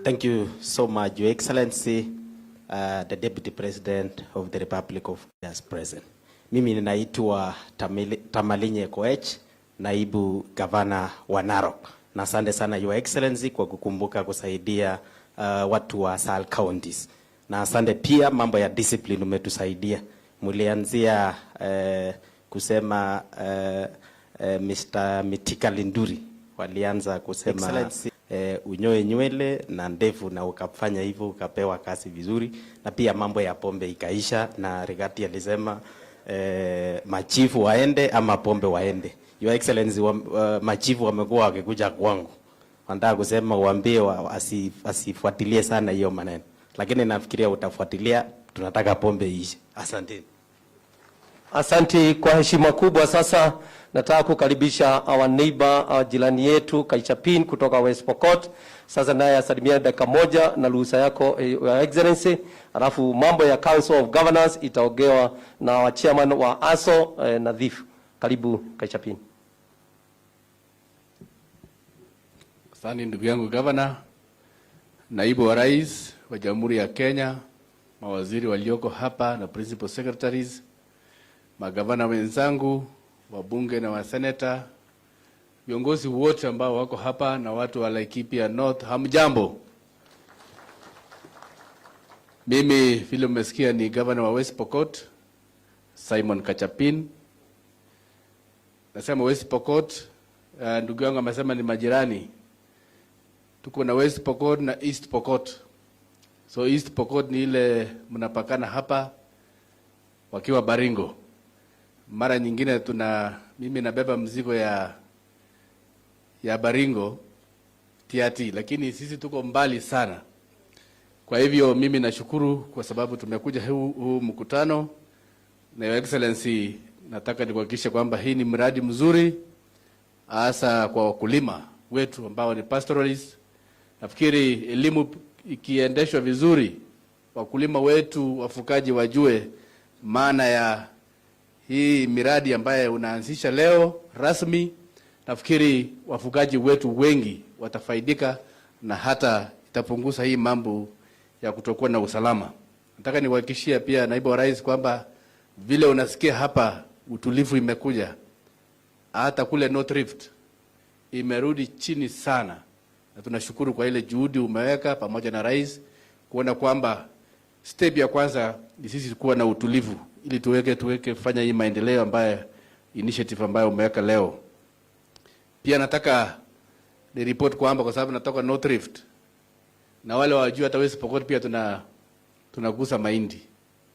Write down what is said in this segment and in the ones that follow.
Thank you so much, Your Excellency, the Deputy President of the Republic of Kenya is present. Mimi ninaitwa Tamalinye Koech, naibu gavana wa Narok. Na asante sana Your Excellency kwa kukumbuka kusaidia watu wa Sal counties. Na asante pia mambo ya discipline umetusaidia. Mulianzia kusema Mr. Mitika Linduri walianza kusema unyoe nywele na ndefu, na ukafanya hivyo ukapewa kazi vizuri, na pia mambo ya pombe ikaisha, na Rigathi alisema machifu waende ama pombe waende. Your Excellency, machifu wamekuwa wakikuja kwangu, wanataka kusema uambie asifuatilie sana hiyo maneno, lakini nafikiria utafuatilia. Tunataka pombe iishe. Asante. Asante kwa heshima kubwa. Sasa nataka kukaribisha our neighbor, jirani yetu Kaichapin kutoka West Pokot. Sasa naye asalimia dakika moja na ruhusa yako, Your Excellency. Alafu mambo ya Council of Governors itaogewa na wa chairman wa ASO Nadhif. Karibu Kaichapin. Asante ndugu yangu Governor, naibu wa rais wa Jamhuri ya Kenya, mawaziri walioko hapa na principal secretaries, magavana wenzangu, wabunge na waseneta, viongozi wote ambao wako hapa na watu wa Laikipia North, hamjambo. Mimi vile mmesikia ni governor wa West Pokot, Simon Kachapin. Nasema West Pokot, ndugu yangu amesema ni majirani. Tuko na West Pokot na East Pokot. So East Pokot ni ile mnapakana hapa wakiwa Baringo. Mara nyingine mimi nabeba mzigo ya Baringo Tiati, lakini sisi tuko mbali sana. Kwa hivyo mimi nashukuru kwa sababu tumekuja huu mkutano, na Your Excellency, nataka nikuhakikishe kwamba hii ni mradi mzuri hasa kwa wakulima wetu ambao ni pastoralists. Nafikiri elimu ikiendeshwa vizuri, wakulima wetu, wafugaji wajue maana ya hii miradi ambaye unaanzisha leo rasmi. Nafikiri wafugaji wetu wengi watafaidika na hata itapunguza hii mambo ya kutokuwa na usalama. Nataka niwahakikishie pia naibu wa rais kwamba vile unasikia hapa utulivu imekuja, hata kule North Rift imerudi chini sana, na tunashukuru kwa ile juhudi umeweka pamoja na rais kuona kwamba step ya kwanza ni sisi kuwa na utulivu ili tuweke fanya hii maendeleo ambaye initiative ambayo umeweka leo. Pia nataka ni report kwamba kwa sababu natoka North Rift na wale wajua hata West Pokot pia tunagusa mahindi,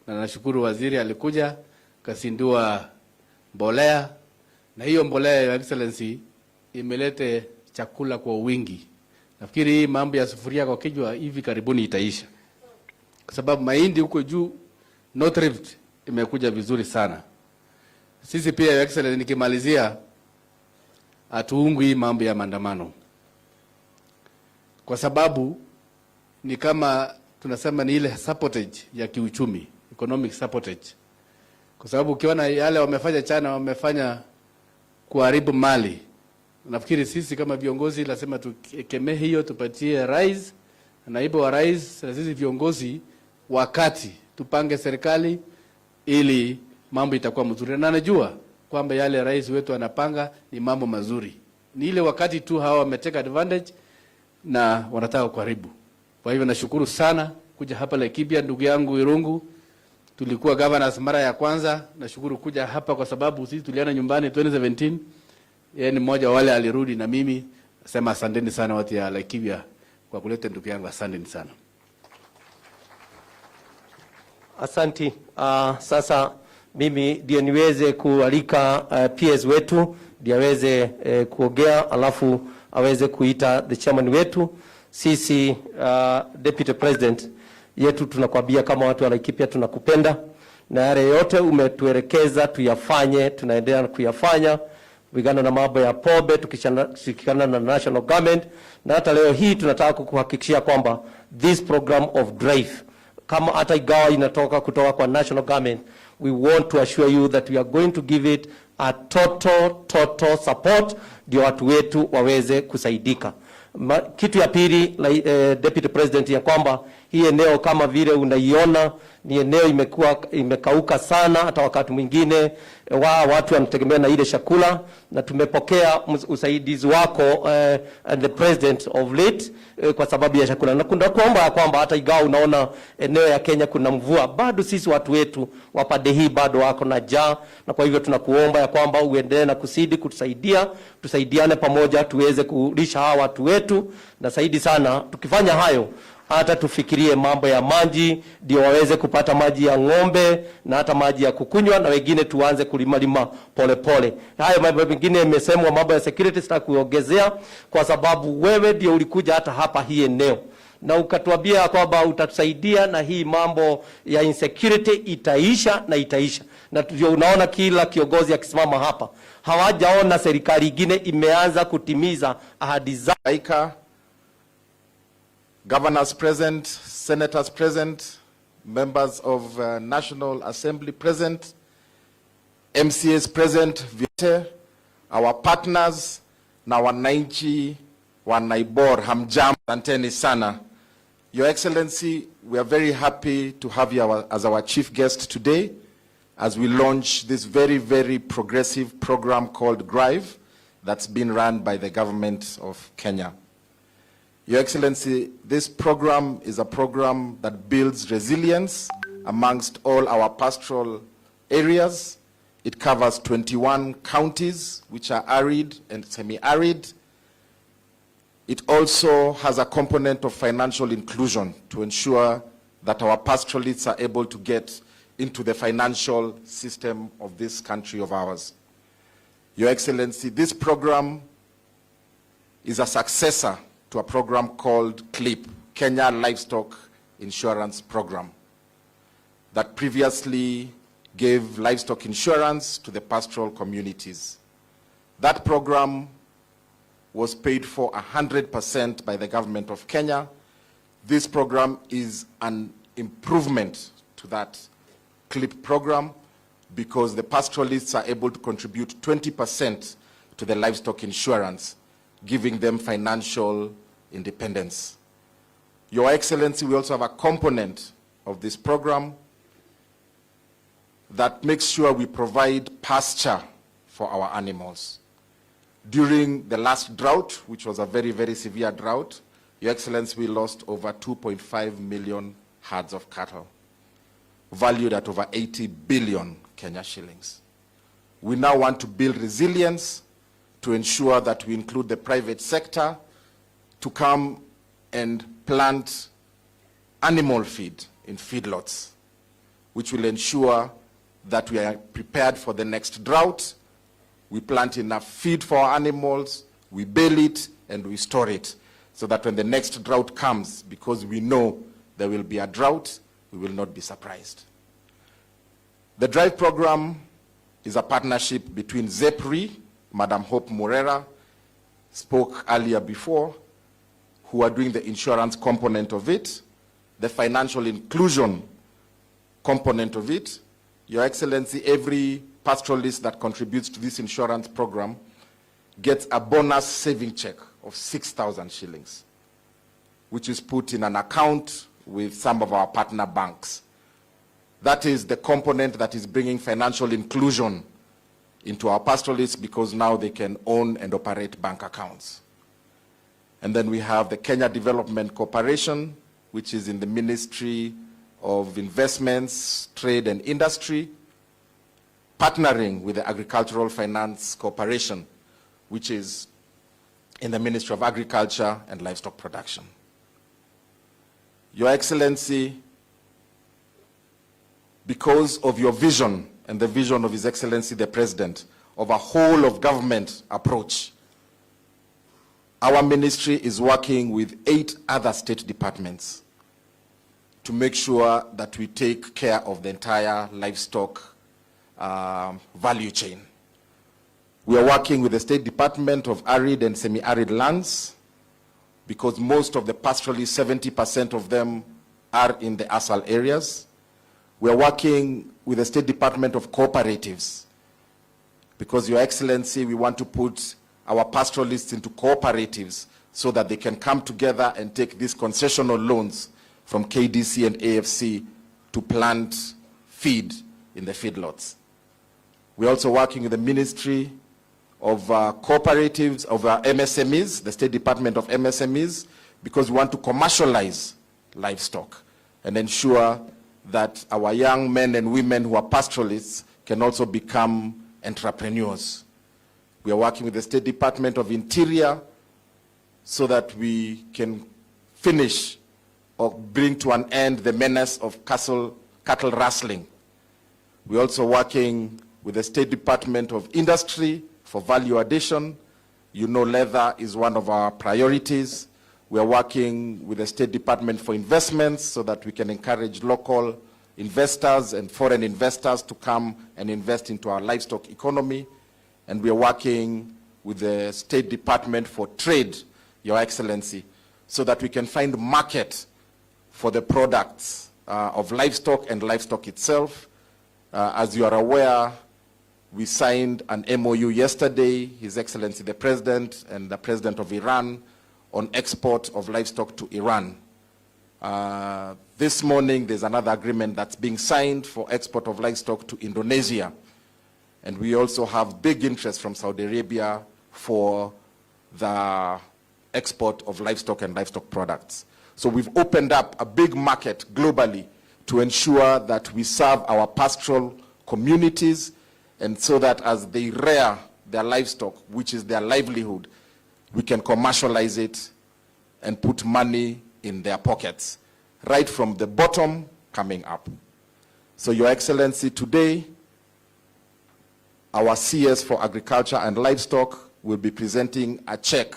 na nashukuru waziri alikuja kasindua mbolea, na hiyo mbolea Your Excellency imelete chakula kwa wingi. Nafikiri hii mambo ya sufuria kwa kijwa hivi karibuni itaisha, kwa sababu mahindi huko juu North Rift imekuja vizuri sana. Sisi pia Your Excellency, nikimalizia, atuungu hii mambo ya maandamano, kwa sababu ni kama tunasema ni ile supportage ya kiuchumi, economic supportage. Kwa sababu ukiona yale wamefanya chana, wamefanya kuharibu mali. Nafikiri sisi kama viongozi lazima tukemee hiyo, tupatie rais, naibu wa rais, na sisi viongozi wakati tupange serikali ili mambo itakuwa mzuri. Na najua kwamba yale rais wetu anapanga ni mambo mazuri. Ni ile wakati tu hawa wameteka advantage na wanataka kuharibu. Kwa hivyo nashukuru sana kuja hapa Laikipia. Ndugu yangu Irungu, tulikuwa governors mara ya kwanza. Nashukuru kuja hapa kwa sababu sisi tuliana nyumbani 2017. Yeye ni mmoja wale alirudi, na mimi nasema asanteni sana watu ya Laikipia kwa kuleta ndugu yangu. Asanteni sana. Asanti. Sasa mimi ndio niweze kualika PS wetu ndio aweze kuongea, alafu aweze kuita the chairman wetu. Sisi Deputy President yetu tunakwambia kama watu wa Laikipia tunakupenda, na yale yote umetuelekeza tuyafanye, tunaendelea kuyafanya. Vigano na mambo ya pombe tukishirikiana na national government, na hata leo hii tunataka kukuhakikishia kwamba this program of drive kama hata igawa inatoka kutoka kwa national government, we want to assure you that we are going to give it a total support ndio watu wetu waweze kusaidika. Kitu ya pili, Deputy President, ya kwamba hii eneo kama vile unaiona ni eneo imekauka sana, hata wakati mwingine watu wanategemea na ile chakula, na tumepokea usaidizi wako and the president of late kwa sababu ya chakula. Na kuomba kwamba hata ingawa unaona eneo ya Kenya kuna mvua, bado sisi watu wetu wa pande hii bado wako na njaa, na kwa hivyo tunakuomba ya kwamba uendelee na kusidi kutusaidia, tusaidiane pamoja tuweze kulisha hawa watu wetu, na zaidi sana tukifanya hayo hata tufikirie mambo ya maji, ndio waweze kupata maji ya ng'ombe na hata maji ya kukunywa, na wengine tuanze kulima pole pole. Hayo mambo mengine yamesemwa, mambo ya security sitaki kuongezea, kwa sababu wewe ndio ulikuja hata hapa hii eneo na ukatuambia kwamba utatusaidia na hii mambo ya insecurity itaisha na itaisha. Na ndio unaona kila kiongozi akisimama hapa, hawajaona serikali nyingine imeanza kutimiza ahadi zao. Governors present, senators present, members of National Assembly present, MCAs present, our partners na wananchi wa Naibor, hamjambo, asanteni sana. Your Excellency, we are very happy to have you as our chief guest today as we launch this very, very progressive program called GRIVE that's been run by the government of Kenya. Your Excellency, this program is a program that builds resilience amongst all our pastoral areas. It covers 21 counties, which are arid and semi-arid. It also has a component of financial inclusion to ensure that our pastoralists are able to get into the financial system of this country of ours. Your Excellency, this program is a successor to a program called CLIP, Kenya Livestock Insurance Program, that previously gave livestock insurance to the pastoral communities. That program was paid for 100% by the government of Kenya. This program is an improvement to that CLIP program because the pastoralists are able to contribute 20% to the livestock insurance, giving them financial independence. Your Excellency, we also have a component of this program that makes sure we provide pasture for our animals. During the last drought, which was a very, very severe drought, Your Excellency, we lost over 2.5 million herds of cattle, valued at over 80 billion Kenya shillings. We now want to build resilience to ensure that we include the private sector to come and plant animal feed in feedlots, which will ensure that we are prepared for the next drought. We plant enough feed for our animals, we bale it, and we store it, so that when the next drought comes, because we know there will be a drought, we will not be surprised. The DRIVE program is a partnership between ZEPRI, Madam Hope Morera spoke earlier before, who are doing the insurance component of it, the financial inclusion component of it. Your Excellency, every pastoralist that contributes to this insurance program gets a bonus saving check of 6,000 shillings, which is put in an account with some of our partner banks. That is the component that is bringing financial inclusion into our pastoralists, because now they can own and operate bank accounts. And then we have the Kenya Development Corporation, which is in the Ministry of Investments, Trade and Industry, partnering with the Agricultural Finance Corporation, which is in the Ministry of Agriculture and Livestock Production. Your Excellency, because of your vision and the vision of His Excellency the President of a whole of government approach, our ministry is working with 8 other state departments to make sure that we take care of the entire livestock value chain. We are working with the State Department of Arid and Semi-Arid Lands, because most of the pastoralists, 70% of them are in the ASAL areas. We are working with the State Department of Cooperatives, because, Your Excellency, we want to put our pastoralists into cooperatives so that they can come together and take these concessional loans from KDC and AFC to plant feed in the feedlots. We're also working with the Ministry of Cooperatives, of MSMEs, the State Department of MSMEs, because we want to commercialize livestock and ensure that our young men and women who are pastoralists can also become entrepreneurs. We are working with the State Department of Interior so that we can finish or bring to an end the menace of cattle rustling. We're also working with the State Department of Industry for value addition. You know, leather is one of our priorities. We are working with the State Department for Investments so that we can encourage local investors and foreign investors to come and invest into our livestock economy. And we are working with the State Department for Trade, Your Excellency, so that we can find a market for the products of livestock and livestock itself. As you are aware, we signed an MOU yesterday, His Excellency the President and the President of Iran, on export of livestock to Iran. This morning, there's another agreement that's being signed for export of livestock to Indonesia. And we also have big interest from Saudi Arabia for the export of livestock and livestock products. So we've opened up a big market globally to ensure that we serve our pastoral communities, and so that as they rear their livestock, which is their livelihood, we can commercialize it and put money in their pockets, right from the bottom coming up. So, Your Excellency, today, our CS for Agriculture and Livestock will be presenting a check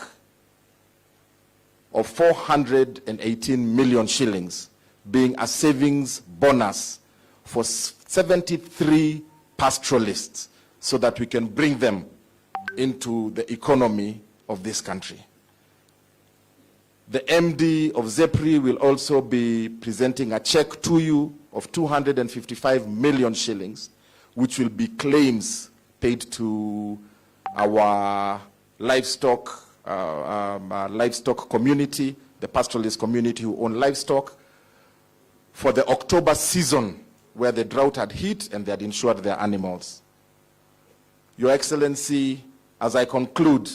of 418 million shillings, being a savings bonus for 73 pastoralists, so that we can bring them into the economy of this country. The MD of ZEPRI will also be presenting a check to you of 255 million shillings, which will be claims paid to our livestock community, the pastoralist community who own livestock, for the October season where the drought had hit and they had insured their animals. Your Excellency, as I conclude,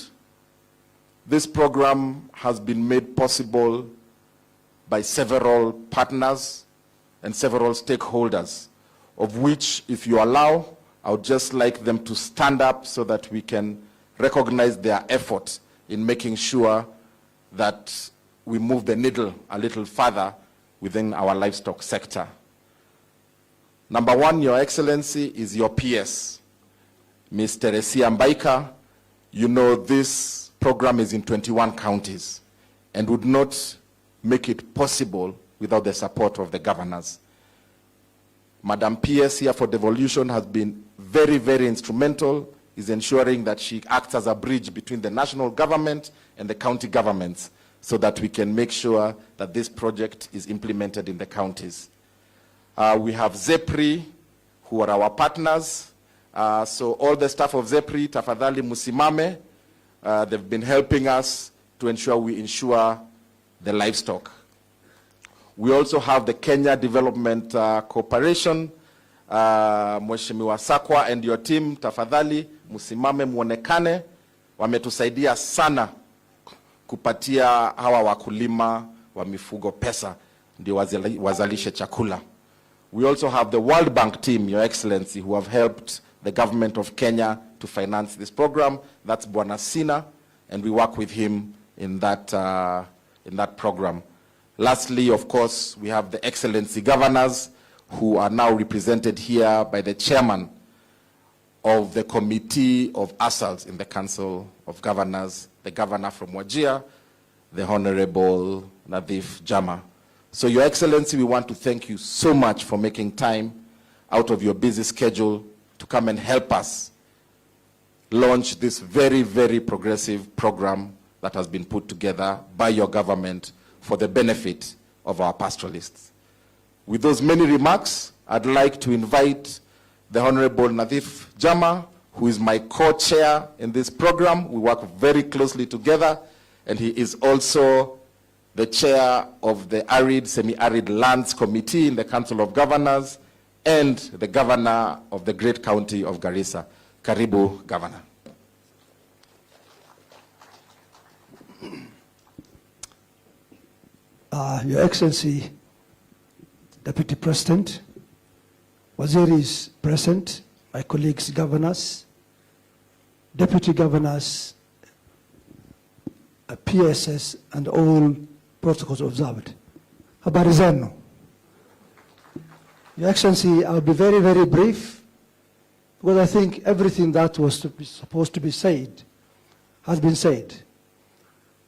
this program has been made possible by several partners and several stakeholders, of which, if you allow, I would just like them to stand up so that we can recognize their effort in making sure that we move the needle a little further within our livestock sector. Number one, Your Excellency, is your PS, Ms. Teresia Mbaika. You know this program is in 21 counties and would not make it possible without the support of the governors. Madam PS here for devolution has been very, very instrumental, is ensuring that she acts as a bridge between the national government and the county governments so that we can make sure that this project is implemented in the counties. We have ZEPRI, who are our partners. So all the staff of ZEPRI, tafadhali musimame. They've been helping us to ensure we insure the livestock. We also have the Kenya Development Corporation, Mheshimiwa Sakwa and your team, tafadhali musimame muonekane. Wametusaidia sana kupatia hawa wakulima wa mifugo pesa ndio wazalishe chakula. We also have the World Bank team, Your Excellency, who have helped the government of Kenya to finance this program. That's Bwana Sina, and we work with him in that program. Lastly, of course, we have the Excellency governors, who are now represented here by the chairman of the Committee of Assaults in the Council of Governors, the governor from Wajir, the Honorable Nadif Jama. So, Your Excellency, we want to thank you so much for making time out of your busy schedule to come and help us launch this very, very progressive program that has been put together by your government for the benefit of our pastoralists. With those many remarks, I'd like to invite the Honorable Nadif Jama, who is my co-chair in this program. We work very closely together, and he is also the chair of the Arid, Semi-Arid Lands Committee in the Council of Governors, and the governor of the great county of Garissa. Karibu, Governor. Your Excellency, Deputy President, Waziri is present, my colleagues, governors, deputy governors, PSS, and all protocols observed. Habari zenu. Your Excellency, I'll be very, very brief, because I think everything that was supposed to be said has been said.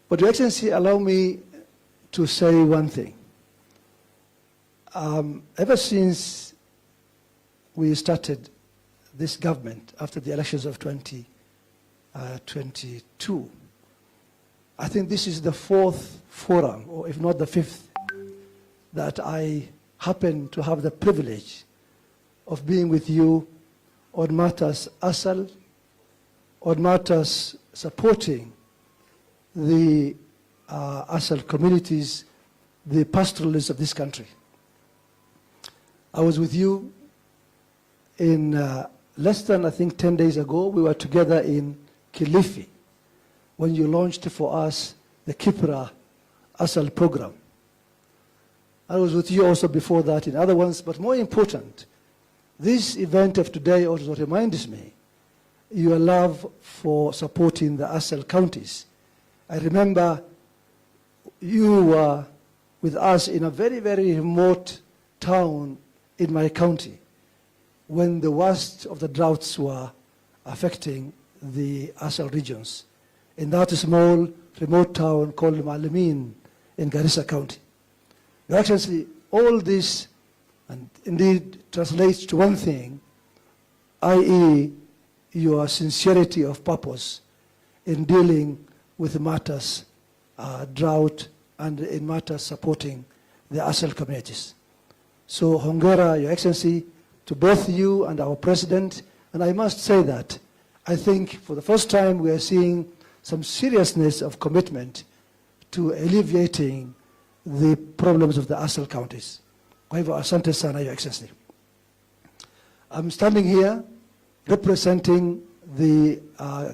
But Your Excellency, allow me to say one thing. Ever since we started this government after the elections of 2022, I think this is the fourth forum, or if not the fifth, that I happen to have the privilege of being with you on matters ASAL, on matters supporting the ASAL communities, the pastoralists of this country. I was with you in less than, I think, 10 days ago. We were together in Kilifi when you launched for us the Kipra ASAL program. I was with you also before that in other ones, but more important, this event of today also reminds me your love for supporting the ASAL counties. I remember you were with us in a very, very remote town in my county when the worst of the droughts were affecting the ASAL regions, in that small remote town called Malamin in Garissa County. Your Excellency, all this and indeed translates to one thing, i.e. your sincerity of purpose in dealing with matters drought and in matters supporting the ASAL communities. So hongera, Your Excellency, to both you and our President. And I must say that I think for the first time we are seeing some seriousness of commitment to alleviating the problems of the ASAL counties. Kwa hivyo asante sana, Your Excellency. I'm standing here representing the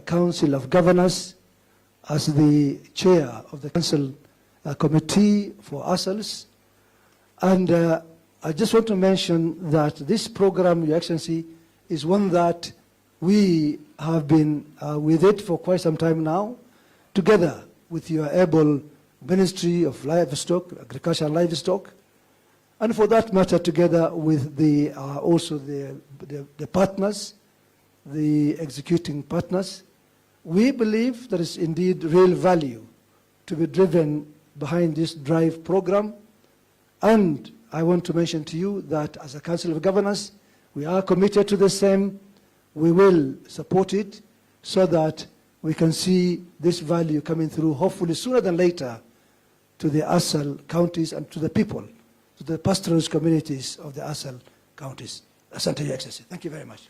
Council of Governors as the chair of the Council Committee for ASALs. And I just want to mention that this program, Your Excellency, is one that we have been with it for quite some time now, together with your able Ministry of Livestock, Agriculture and Livestock, and for that matter, together with the also the partners, the executing partners. We believe there is indeed real value to be driven behind this DRIVE program. And I want to mention to you that as a Council of Governors, we are committed to the same. We will support it so that we can see this value coming through, hopefully sooner than later, to the ASAL counties and to the people, to the pastoralist communities of the ASAL counties. Asante, Your Excellency. Thank you very much.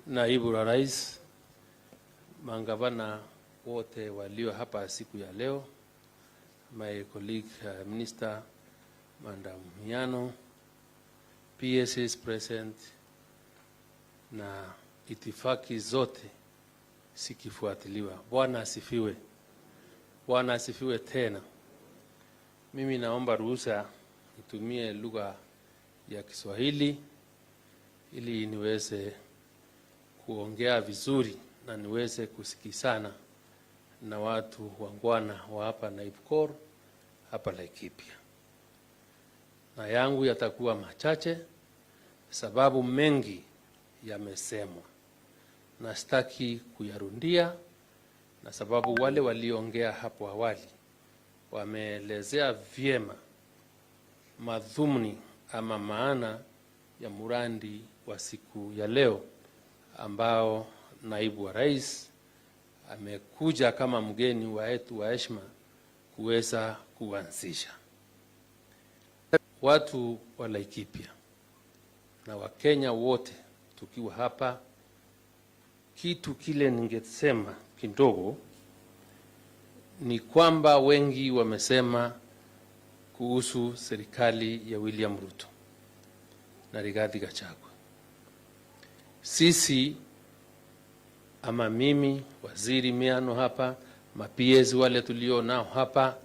Naibu wa Rais, magavana wote walio hapa siku ya leo, my colleague Minister Maandamano, PSS present na itifaki zote sikifuatiliwa. Bwana asifiwe. Bwana asifiwe tena. Mimi naomba ruhusa nitumie lugha ya Kiswahili ili niweze kuongea vizuri na niweze kusikizana na watu wangwana wa hapa Naipkor, hapa Laikipia. Na yangu yatakuwa machache sababu mengi yamesemwa. Na sitaki kuyarundia na sababu wale waliongea hapo awali wameelezea vyema madhumuni ama maana ya murandi wa siku ya leo ambao naibu wa rais amekuja kama mgeni wetu wa heshima kuweza kuanzisha. Watu wa Laikipia na Wakenya wote tukiwa hapa, kitu kile ningesema kidogo ni kwamba wengi wamesema kuhusu serikali ya William Ruto na Rigathi Gachagua. Sisi ama mimi, waziri Miano hapa, mapiezi wale tulio nao hapa,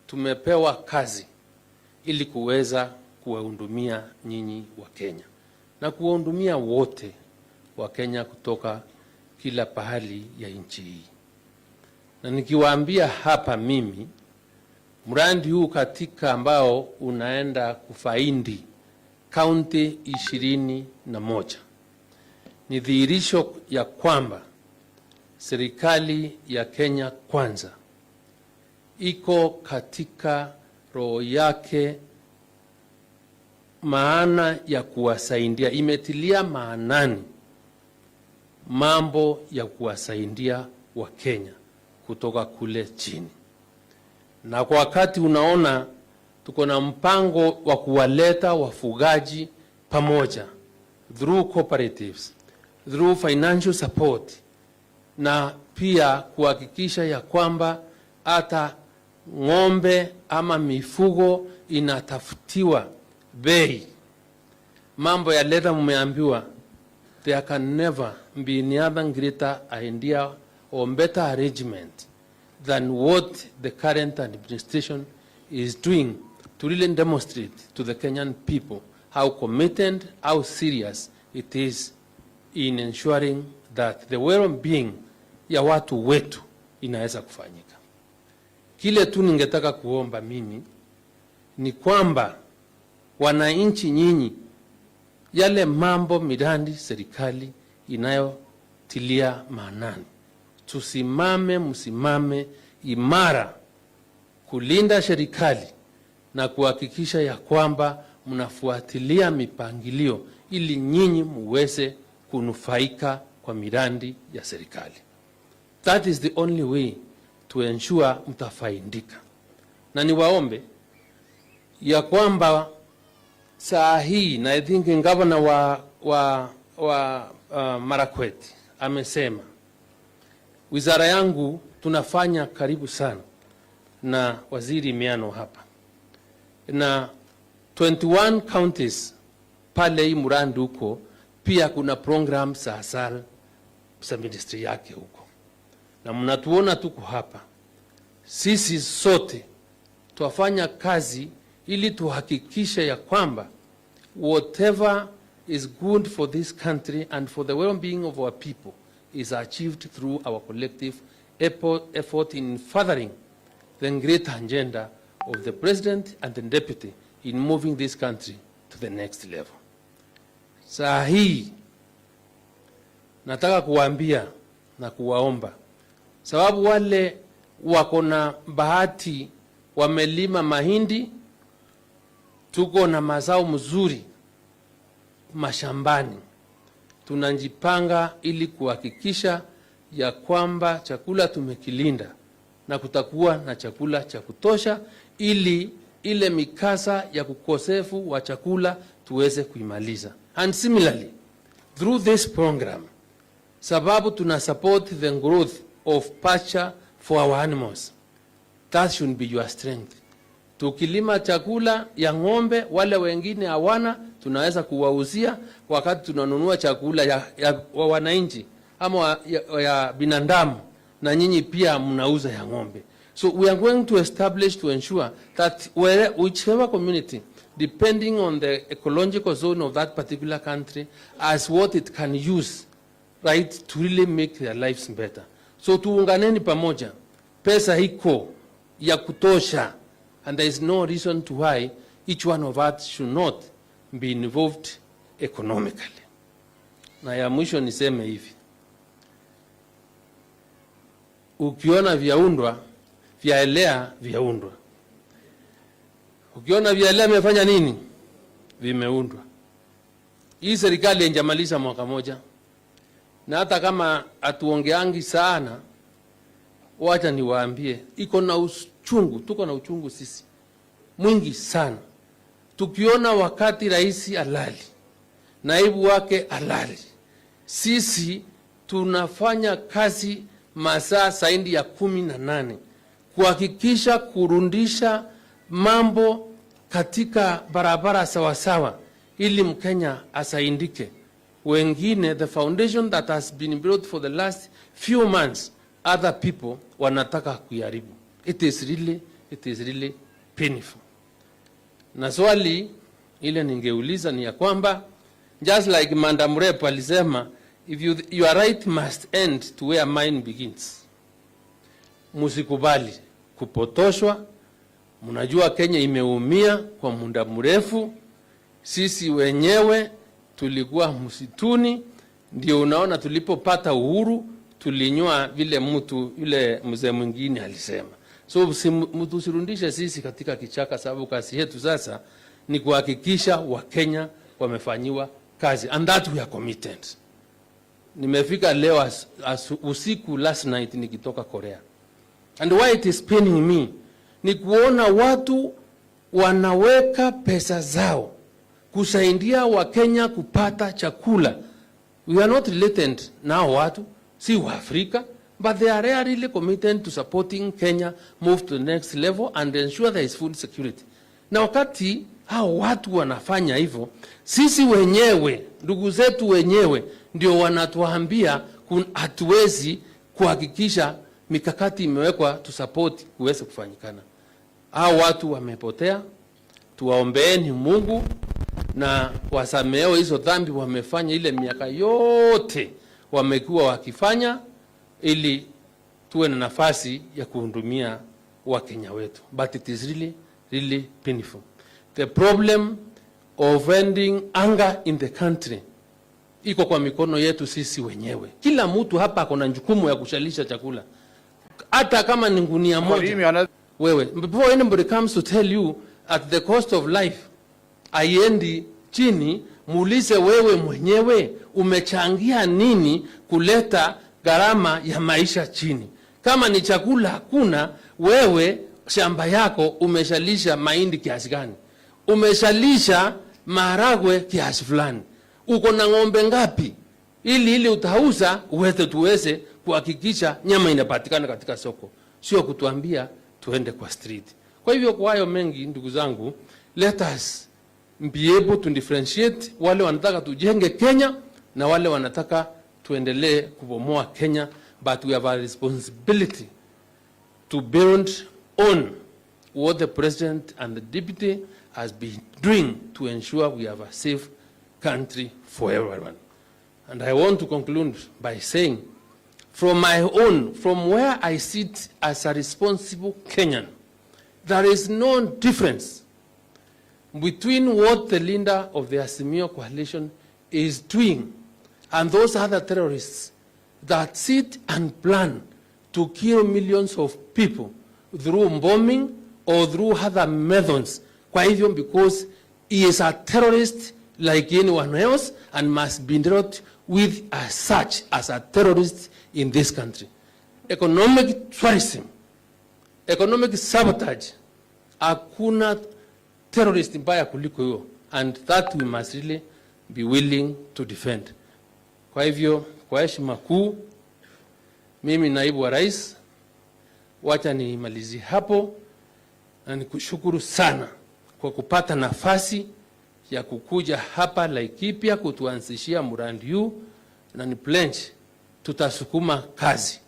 tumepewa kazi ili kuweza kuwahudumia nyinyi wa Kenya na kuwahudumia wote wa Kenya kutoka kila pahali ya nchi hii. Na nikiwaambia hapa mimi, mradi huu katika ambao unaenda kufaidi kaunti 21 ni dhihirisho ya kwamba serikali ya Kenya Kwanza iko katika roho yake maana ya kuwasaidia, imetilia maanani mambo ya kuwasaidia wa Kenya kutoka kule chini. Na kwa wakati unaona tuko na mpango wa kuwaleta wafugaji pamoja through cooperatives, through financial support, na pia kuhakikisha ya kwamba hata ng'ombe ama mifugo inatafutiwa bei. Mambo ya leather mumeambiwa, there can never be any other greater idea or better arrangement than what the current administration is doing to really demonstrate to the Kenyan people how committed, how serious it is in ensuring that the well-being ya watu wetu inaweza kufanyika. Kile tu ningetaka kuomba mimi ni kwamba wananchi nyinyi, yale mambo mirandi serikali inayotilia maanani, msimame imara kulinda serikali na kuhakikisha ya kwamba mnafuatilia mipangilio ili nyinyi muweze kunufaika kwa mirandi ya serikali. That is the only way to ensure mtafaidika. Na niwaombe ya kwamba saa hii, na I think governor wa Marakwet amesema, wizara yangu tunafanya karibu sana na waziri Miano hapa, na 21 counties pale hii murandi huko pia kuna program za asal za ministry yake huko, na mnatuona tuko hapa. Sisi sote tuwafanya kazi ili tuhakikishe ya kwamba whatever is good for this country and for the well-being of our people is achieved through our collective effort in furthering the great agenda of the president and the deputy in moving this country to the next level. Saa hii nataka kuwaambia na kuwaomba, sababu wale wako na bahati wamelima mahindi, tuko na mazao mzuri mashambani, tunajipanga ili kuhakikisha ya kwamba chakula tumekilinda na kutakuwa na chakula cha kutosha, ili ile mikasa ya kukosefu wa chakula tuweze kuimaliza. And similarly, through this program, sababu tuna support the growth of pasture for our animals, that should be your strength. Tukilima chakula ya ng'ombe, wale wengine hawana, tunaweza kuwauzia wakati tunanunua chakula ya wananchi ama ya binadamu, na nyinyi pia mnauza ya ng'ombe. So we are going to establish to ensure that whichever community, depending on the ecological zone of that particular country, as what it can use, right, to really make their lives better. So tuunganeni pamoja, pesa hiko ya kutosha, and there is no reason to why each one of us should not be involved economically. Na ya mwisho niseme hivi, ukiona vyaundwa, vyaelea vyaundwa. Ukiona vyaelea vimefanya nini? Vimeundwa. Hii serikali haijamaliza mwaka moja. Na hata kama atuongeangi sana, wacha niwaambie, iko na uchungu, tuko na uchungu sisi mwingi sana. Tukiona wakati rais alali, naibu wake alali, sisi tunafanya kazi masaa zaidi ya 18 kuhakikisha kurundisha mambo katika barabara sawasawa ili Mkenya asaidike. Wengine, the foundation that has been built for the last few months, other people wanataka kuiharibu. It is really painful. Na swali ile ningeuliza ni ya kwamba, just like Madam Rep alisema, if your right must end to where mine begins. Musikubali kupotoshwa. Mnajua Kenya imeumia kwa muda mrefu. Sisi wenyewe tulikuwa msituni, ndio unaona tulipopata uhuru tulinywa vile mtu yule mzee mwingine alisema. So mtu sirundishe sisi katika kichaka, sababu kazi yetu sasa ni kuhakikisha Wakenya wamefanyiwa kazi, and that we are committed. Nimefika leo usiku last night nikitoka Korea, and why it is paining me ni kuona watu wanaweka pesa zao kusaidia Wakenya kupata chakula. We are not related now watu, si wa Afrika, but they are really committed to supporting Kenya move to the next level and ensure there is food security. Na wakati hao watu wanafanya hivyo, sisi wenyewe, ndugu zetu wenyewe, ndio wanatuambia hatuwezi kuhakikisha mikakati imewekwa to support kuweze kufanyikana. Hao watu wamepotea, tuwaombeeni Mungu na wasameo hizo dhambi wamefanya ile miaka yote wamekuwa wakifanya, ili tuwe na nafasi ya kuhudumia Wakenya wetu. But it is really painful. The problem of ending anger in the country iko kwa mikono yetu sisi wenyewe. Kila mtu hapa akona jukumu ya kushalisha chakula, hata kama ni gunia moja. Wewe, before anybody comes to tell you at the cost of life aiendi chini, muulize wewe mwenyewe umechangia nini kuleta gharama ya maisha chini. Kama ni chakula hakuna, wewe shamba yako umeshalisha mahindi kiasi gani? Umeshalisha maharagwe kiasi fulani? Uko na ng'ombe ngapi? Ili utauza tuweze kuhakikisha nyama inapatikana katika soko, sio kutuambia tuende kwa street. Kwa hivyo kwa hayo mengi, ndugu zangu, let us be able to differentiate wale wanataka tujenge Kenya na wale wanataka tuendelee kubomoa Kenya, but we have a responsibility to build on what the president and the deputy has been doing to ensure we have a safe country for everyone. And I want to conclude by saying, from where I sit as a responsible Kenyan, there is no difference between what the leader of the Azimio coalition is doing and those other terrorists that sit and plan to kill millions of people through bombing or through other methods. Kwa hivyo, because he is a terrorist like anyone else and must be dealt with as such, as a terrorist in this country. Economic tourism, economic sabotage, hakuna terrorist mbaya kuliko hiyo, and that we must really be willing to defend. Kwa hivyo, kwa heshima kuu, mimi naibu wa rais, wacha nimalizie hapo, na nikushukuru sana kwa kupata nafasi ya kukuja hapa Laikipia kutuanzishia mradi huu, na ni pledge tutasukuma kazi.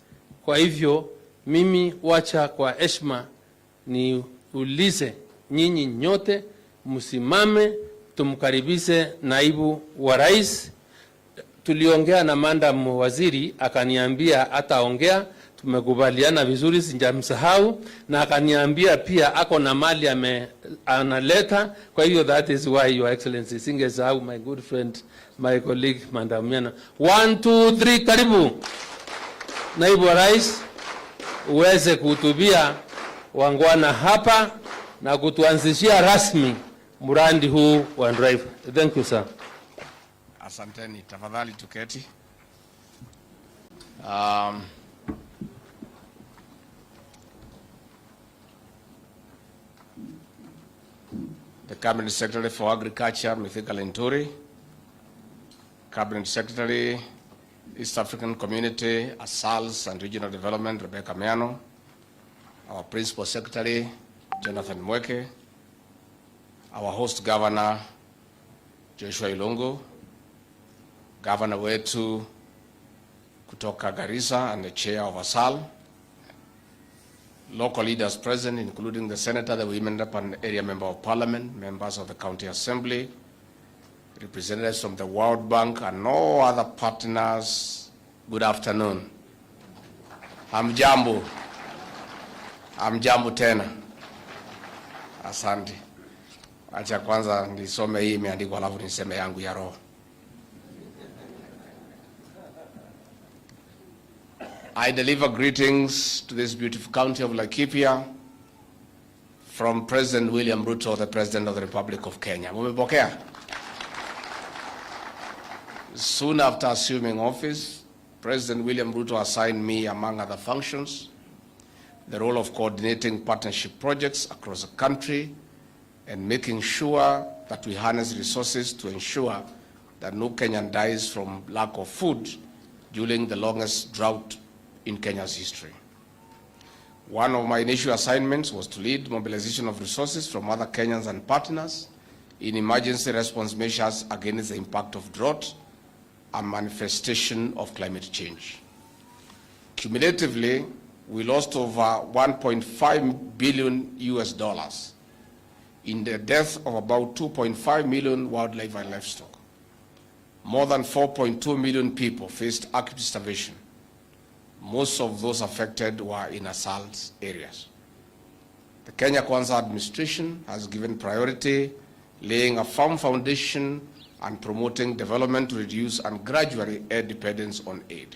Kwa hivyo mimi wacha kwa heshima niulize nyinyi nyote msimame tumkaribishe naibu wa rais. Tuliongea na Madam Waziri akaniambia ataongea, tumekubaliana vizuri, sijamsahau, na akaniambia pia ako na mali analeta. Kwa hiyo that is why your excellency, singesahau my good friend, my colleague Madam Yana. 1 2 3, karibu naibu wa rais. uweze kuhutubia wangwana hapa na kutuanzishia rasmi mradi huu wa drive. Thank you, sir. Asanteni, tafadhali tuketi. The Cabinet Secretary for Agriculture, Mithika Linturi, Cabinet Secretary, East African Community, Asals and Regional Development, Rebecca Miano, our Principal Secretary, Jonathan Mweke, our host governor, Joshua Ilungu, Governor wetu kutoka Garissa and the chair of ASAL, local leaders present, including the senator, the women rep and area member of parliament, members of the county assembly, representatives from the World Bank and all other partners. Good afternoon. Hamjambo. Hamjambo tena. Asante. Acha kwanza nisome hii imeandikwa alafu niseme yangu ya roho. I deliver greetings to this beautiful county of Laikipia from President William Ruto, the President of the Republic of Kenya. Mumepokea? Soon after assuming office, President William Ruto assigned me, among other functions, the role of coordinating partnership projects across the country and making sure that we harness resources to ensure that no Kenyan dies from lack of food during the longest drought in Kenya's history. One of my initial assignments was to lead mobilization of resources from other Kenyans and partners in emergency response measures against the impact of drought and manifestation of climate change. Cumulatively, we lost over $1.5 billion in the death of about 2.5 million wildlife and livestock. More than 4.2 million people faced acute starvation. Most of those affected were in assault areas. The Kenya Kwanza administration has given priority, laying a firm foundation and promoting development to reduce and gradually aid dependence on aid.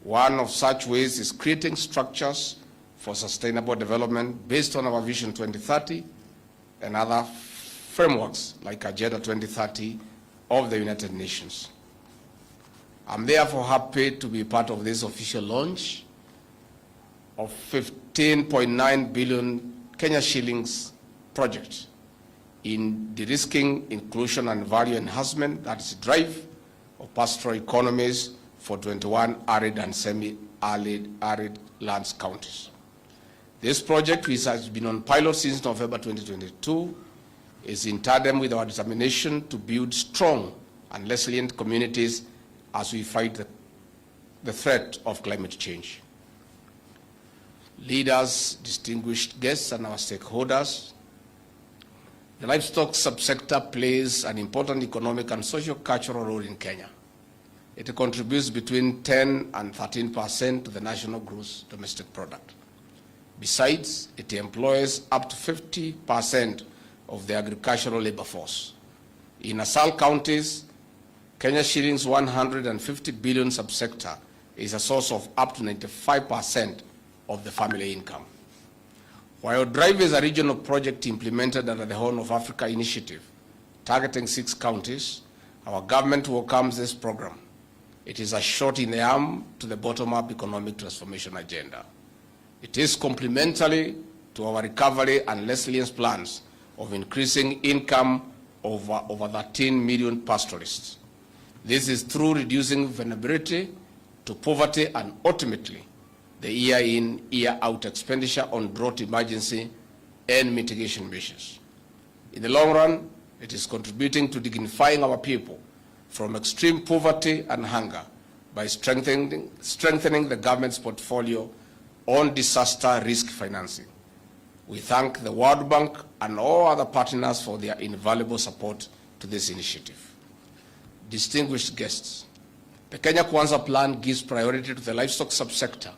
One of such ways is creating structures for sustainable development based on our Vision 2030 and other frameworks like Agenda 2030 of the United Nations. I'm therefore happy to be part of this official launch of 15.9 billion Kenya shillings project in de-risking, inclusion and value enhancement, that is drive of pastoral economies for 21 arid and semi-arid lands counties. This project, which has been on pilot since November 2022, is in tandem with our determination to build strong and resilient communities as we fight the threat of climate change. Leaders, distinguished guests, and our stakeholders, the livestock subsector plays an important economic and socio-cultural role in Kenya. It contributes between 10 and 13% to the national gross domestic product. Besides, it employs up to 50% of the agricultural labor force. In ASAL counties, Kenya shillings 150 billion subsector is a source of up to 95% of the family income. While DRIVE is a regional project implemented under the Horn of Africa initiative, targeting 6 counties, our government welcomes this program. It is a shot in the arm to the bottom-up economic transformation agenda. It is complementary to our recovery and resilience plans of increasing income of over 13 million pastoralists. This is through reducing vulnerability to poverty and ultimately the year-in, year-out expenditure on drought emergency and mitigation measures. In the long run, it is contributing to dignifying our people from extreme poverty and hunger by strengthening the government's portfolio on disaster risk financing. We thank the World Bank and all other partners for their invaluable support to this initiative. Distinguished guests, the Kenya Kwanza plan gives priority to the livestock subsector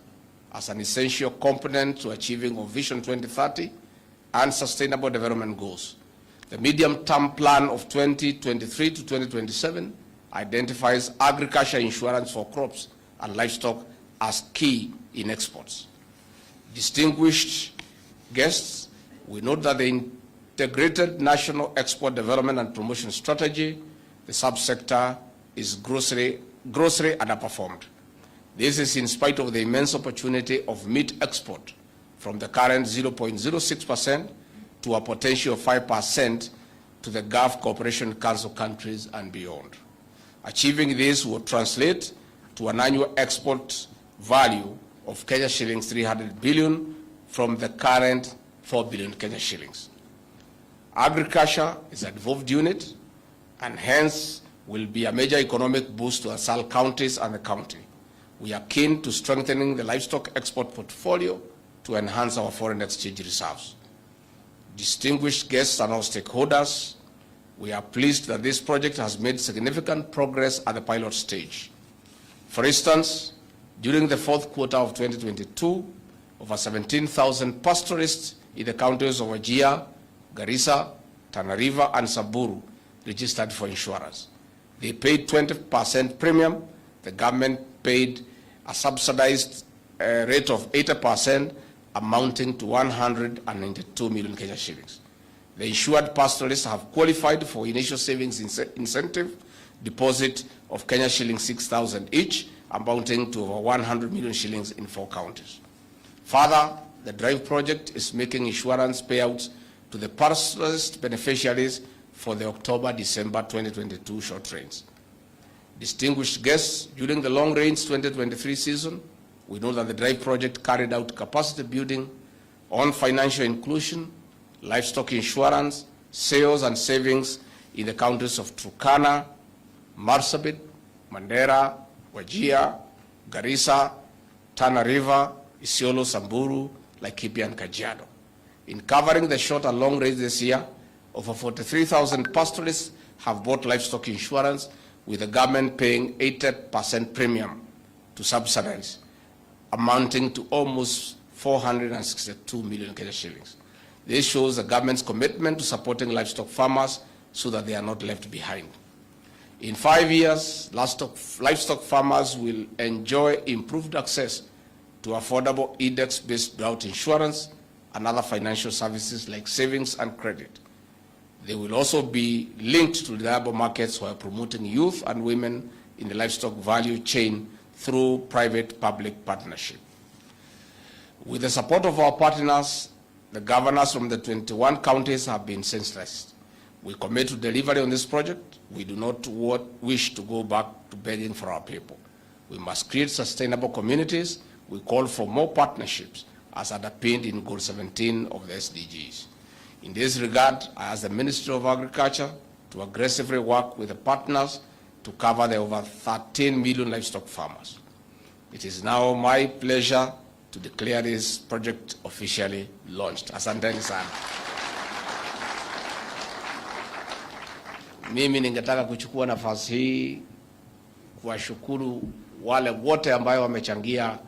as an essential component to achieving our Vision 2030 and Sustainable Development Goals. The medium-term plan of 2023 to 2027 identifies agriculture insurance for crops and livestock as key in exports. Distinguished guests, we note that the integrated national export development and promotion strategy, the subsector is grossly underperformed. This is in spite of the immense opportunity of meat export from the current 0.06% to a potential of 5% to the Gulf Cooperation Council countries and beyond. Achieving this will translate to an annual export value of Kenya shillings 300 billion from the current 4 billion Kenya shillings. Agriculture is a devolved unit and hence will be a major economic boost to ASAL counties and the county. We are keen to strengthening the livestock export portfolio to enhance our foreign exchange reserves. Distinguished guests and all stakeholders, we are pleased that this project has made significant progress at the pilot stage. For instance, during the fourth quarter of 2022, over 17,000 pastoralists in the counties of Wajir, Garissa, Tana River, and Samburu registered for insurance. They paid 20% premium. The government paid a subsidized rate of 80%, amounting to 192 million Kenya shillings. The insured pastoralists have qualified for initial savings incentive deposit of Kenya shillings 6,000 each, amounting to over 100 million shillings in 4 counties. Further, the DRIVE project is making insurance payouts to the pastoralist beneficiaries for the October-December 2022 short trains. Distinguished guests, during the long-range 2023 season, we know that the DRIVE project carried out capacity building on financial inclusion, livestock insurance, sales and savings in the counties of Turkana, Marsabit, Mandera, Wajir, Garissa, Tana River, Isiolo, Samburu, Laikipia, and Kajiado. In covering the short and long range this year, over 43,000 pastoralists have bought livestock insurance, with the government paying 80% premium to subsidize, amounting to almost 462 million Kenya shillings. This shows the government's commitment to supporting livestock farmers so that they are not left behind. In 5 years, livestock farmers will enjoy improved access to affordable index-based drought insurance and other financial services like savings and credit. They will also be linked to reliable markets while promoting youth and women in the livestock value chain through private-public partnership. With the support of our partners, the governors from the 21 counties have been sensitized. We commit to delivery on this project. We do not wish to go back to begging for our people. We must create sustainable communities. We call for more partnerships as underpinned in Goal 17 of the SDGs. In this regard, I ask the Ministry of Agriculture to aggressively work with the partners to cover the over 13 million livestock farmers. It is now my pleasure to declare this project officially launched. Asanteni sana. Mimi ningetaka kuchukua nafasi hii kuwashukuru wale wote ambao wamechangia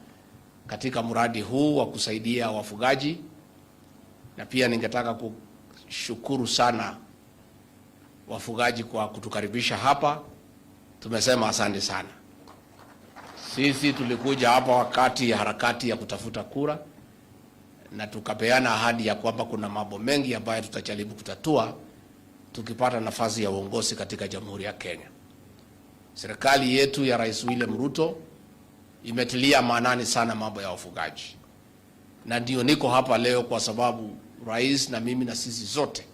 katika mradi huu wa kusaidia wafugaji, na pia ningetaka kushukuru sana wafugaji kwa kutukaribisha hapa. Tumesema asante sana. Sisi tulikuja hapa wakati ya harakati ya kutafuta kura, na tukapeana ahadi ya kwamba kuna mambo mengi ambayo tutajaribu kutatua tukipata nafasi ya uongozi katika Jamhuri ya Kenya. Serikali yetu ya Rais William Ruto imetilia maanani sana mambo ya wafugaji. Na ndio niko hapa leo kwa sababu rais na mimi na sisi zote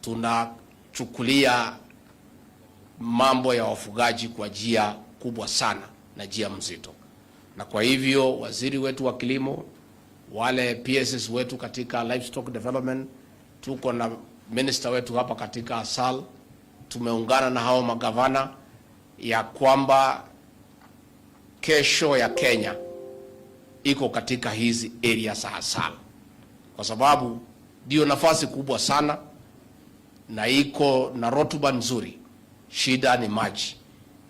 tunachukulia mambo ya wafugaji kwa njia kubwa sana na njia mzito. Na kwa hivyo waziri wetu wa kilimo, wale PSS wetu katika livestock development, tuko na minister wetu hapa katika ASAL, tumeungana na hao magavana ya kwamba kesho ya Kenya iko katika hizi area za ASAL, kwa sababu ndio nafasi kubwa sana na iko na rotuba nzuri. Shida ni maji,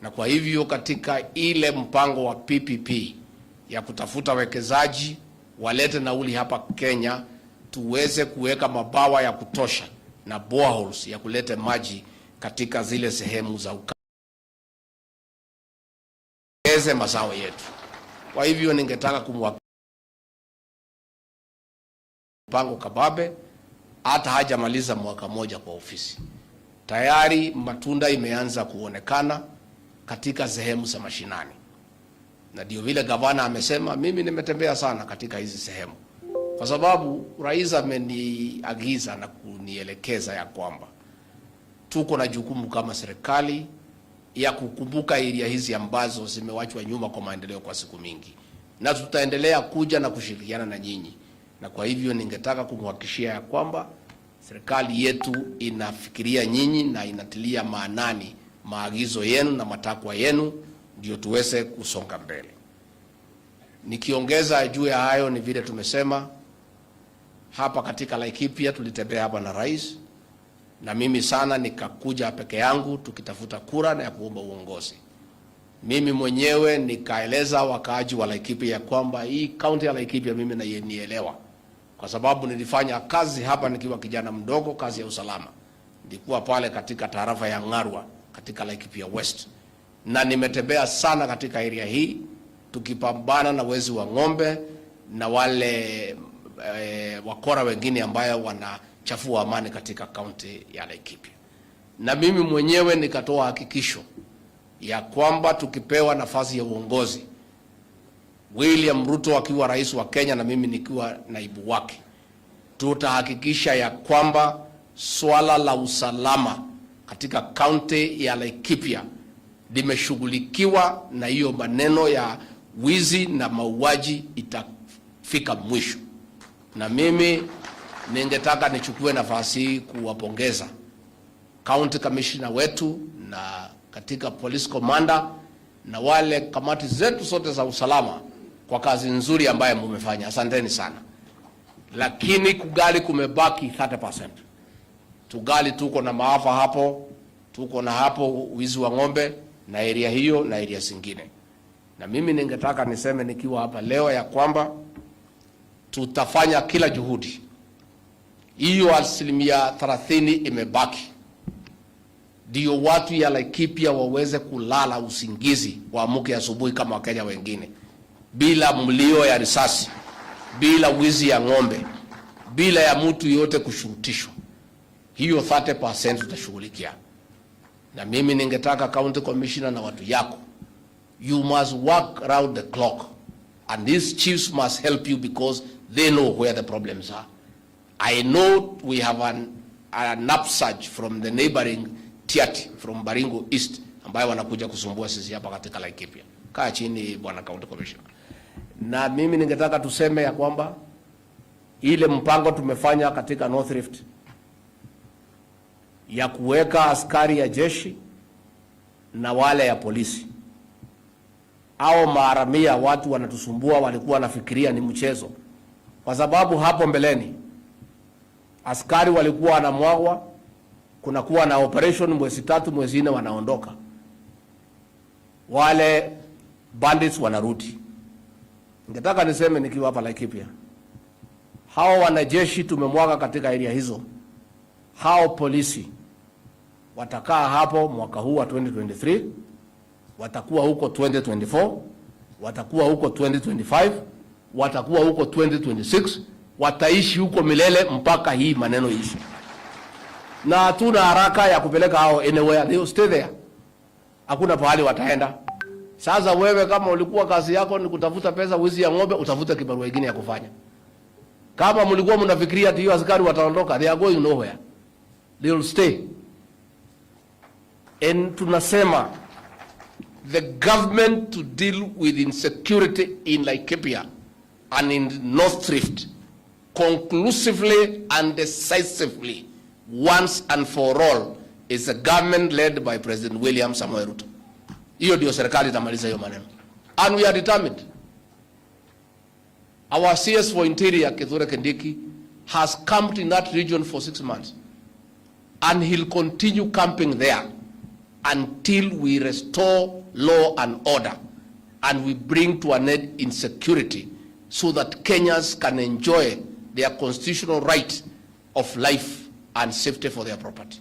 na kwa hivyo katika ile mpango wa PPP ya kutafuta wekezaji walete nauli hapa Kenya, tuweze kuweka mabawa ya kutosha na boreholes ya kuleta maji katika zile sehemu za ukame mazao yetu. Kwa hivyo ningetaka mpango kababe, hata hajamaliza mwaka moja kwa ofisi. Tayari matunda imeanza kuonekana katika sehemu za mashinani. Na ndio vile gavana amesema, mimi nimetembea sana katika hizi sehemu, kwa sababu rais ameniagiza na kunielekeza ya kwamba tuko na jukumu kama serikali ya kukumbuka area hizi ambazo zimewachwa nyuma kwa maendeleo kwa siku mingi, na tutaendelea kuja na kushirikiana na nyinyi. Na kwa hivyo ningetaka kumhakikishia ya kwamba serikali yetu inafikiria nyinyi na inatilia maanani maagizo yenu na matakwa yenu, ndio tuweze kusonga mbele. Nikiongeza juu ya hayo, ni vile tumesema hapa katika Laikipia, tulitembea hapa na rais, na mimi sana nikakuja peke yangu tukitafuta kura na ya kuomba uongozi. Mimi mwenyewe nikaeleza wakaaji wa Laikipia ya kwamba hii kaunti ya Laikipia mimi nielewa, kwa sababu nilifanya kazi hapa nikiwa kijana mdogo, kazi ya usalama. Nilikuwa pale katika tarafa ya Ngarwa katika Laikipia West, na nimetembea sana katika area hii tukipambana na wezi wa ng'ombe na wale wakora wengine ambayo wanachafua amani katika kaunti ya Laikipia. Na mimi mwenyewe nikatoa hakikisho ya kwamba tukipewa nafasi ya uongozi, William Ruto akiwa rais wa Kenya na mimi nikiwa naibu wake, tutahakikisha ya kwamba swala la usalama katika kaunti ya Laikipia limeshughulikiwa, na hiyo maneno ya wizi na mauaji itafika mwisho. Na mimi ningetaka nichukue nafasi hii kuwapongeza county commissioner wetu na katika police commander na wale kamati zetu zote za usalama kwa kazi nzuri ambayo mmefanya. Asanteni sana. Lakini kugali kumebaki 30%. Tugali tuko na maafa hapo, tuko na hapo wizi wa ng'ombe na area hiyo na area zingine. Na mimi ningetaka niseme nikiwa hapa leo ya kwamba tutafanya kila juhudi. Hiyo 30% imebaki, ndio watu ya Laikipia waweze kulala usingizi, waamuke asubuhi kama Wakenya wengine, bila mlio ya risasi, bila wizi ya ng'ombe, bila ya mtu yote kushurutishwa. Hiyo 30% tutashughulikia. Na mimi ningetaka county commissioner na watu yako, you must work around the clock, and these chiefs must help you because they know where the problems are. I know we have an upsurge from the neighboring Tiati, from Baringo East, ambayo wanakuja kusumbua sisi hapa katika Laikipia. Kaa chini bwana county commissioner. Na mimi ningetaka tuseme ya kwamba ile mpango tumefanya katika North Rift ya kuweka askari ya jeshi na wale ya polisi, au maharamia watu wanatusumbua walikuwa wanafikiria ni mchezo, kwa sababu hapo mbeleni askari walikuwa wanamwagwa, kunakuwa na operation mwezi 3 mwezi 4 wanaondoka, wale bandits wanarudi. Ningetaka niseme nikiwa hapa Laikipia, hao wanajeshi tumemwaga katika area hizo, hao polisi watakaa hapo mwaka huu wa 2023, watakuwa huko 2024, watakuwa huko 2025, watakuwa huko 2026, wataishi huko milele mpaka hii maneno ishi. Na hatuna haraka ya kupeleka hao anywhere, they will stay there. Hakuna pahali wataenda. Sasa wewe kama ulikuwa kazi yako ni kutafuta pesa, wizi ya ng'ombe, utafuta kibarua kingine ya kufanya. Kama mlikuwa mnafikiria hiyo askari wataondoka, they are going nowhere. They will stay. And tunasema the government to deal with insecurity in Laikipia and in North Rift conclusively and decisively once and for all is a government led by President William Samoei Ruto. Hiyo ndio serikali itamaliza hiyo maneno. And we are determined. Our CS for Interior, Kithure Kindiki, has camped in that region for 6 months. And he'll continue camping there until we restore law and order and we bring to an end insecurity so that Kenyans can enjoy their constitutional right of life and safety for their property.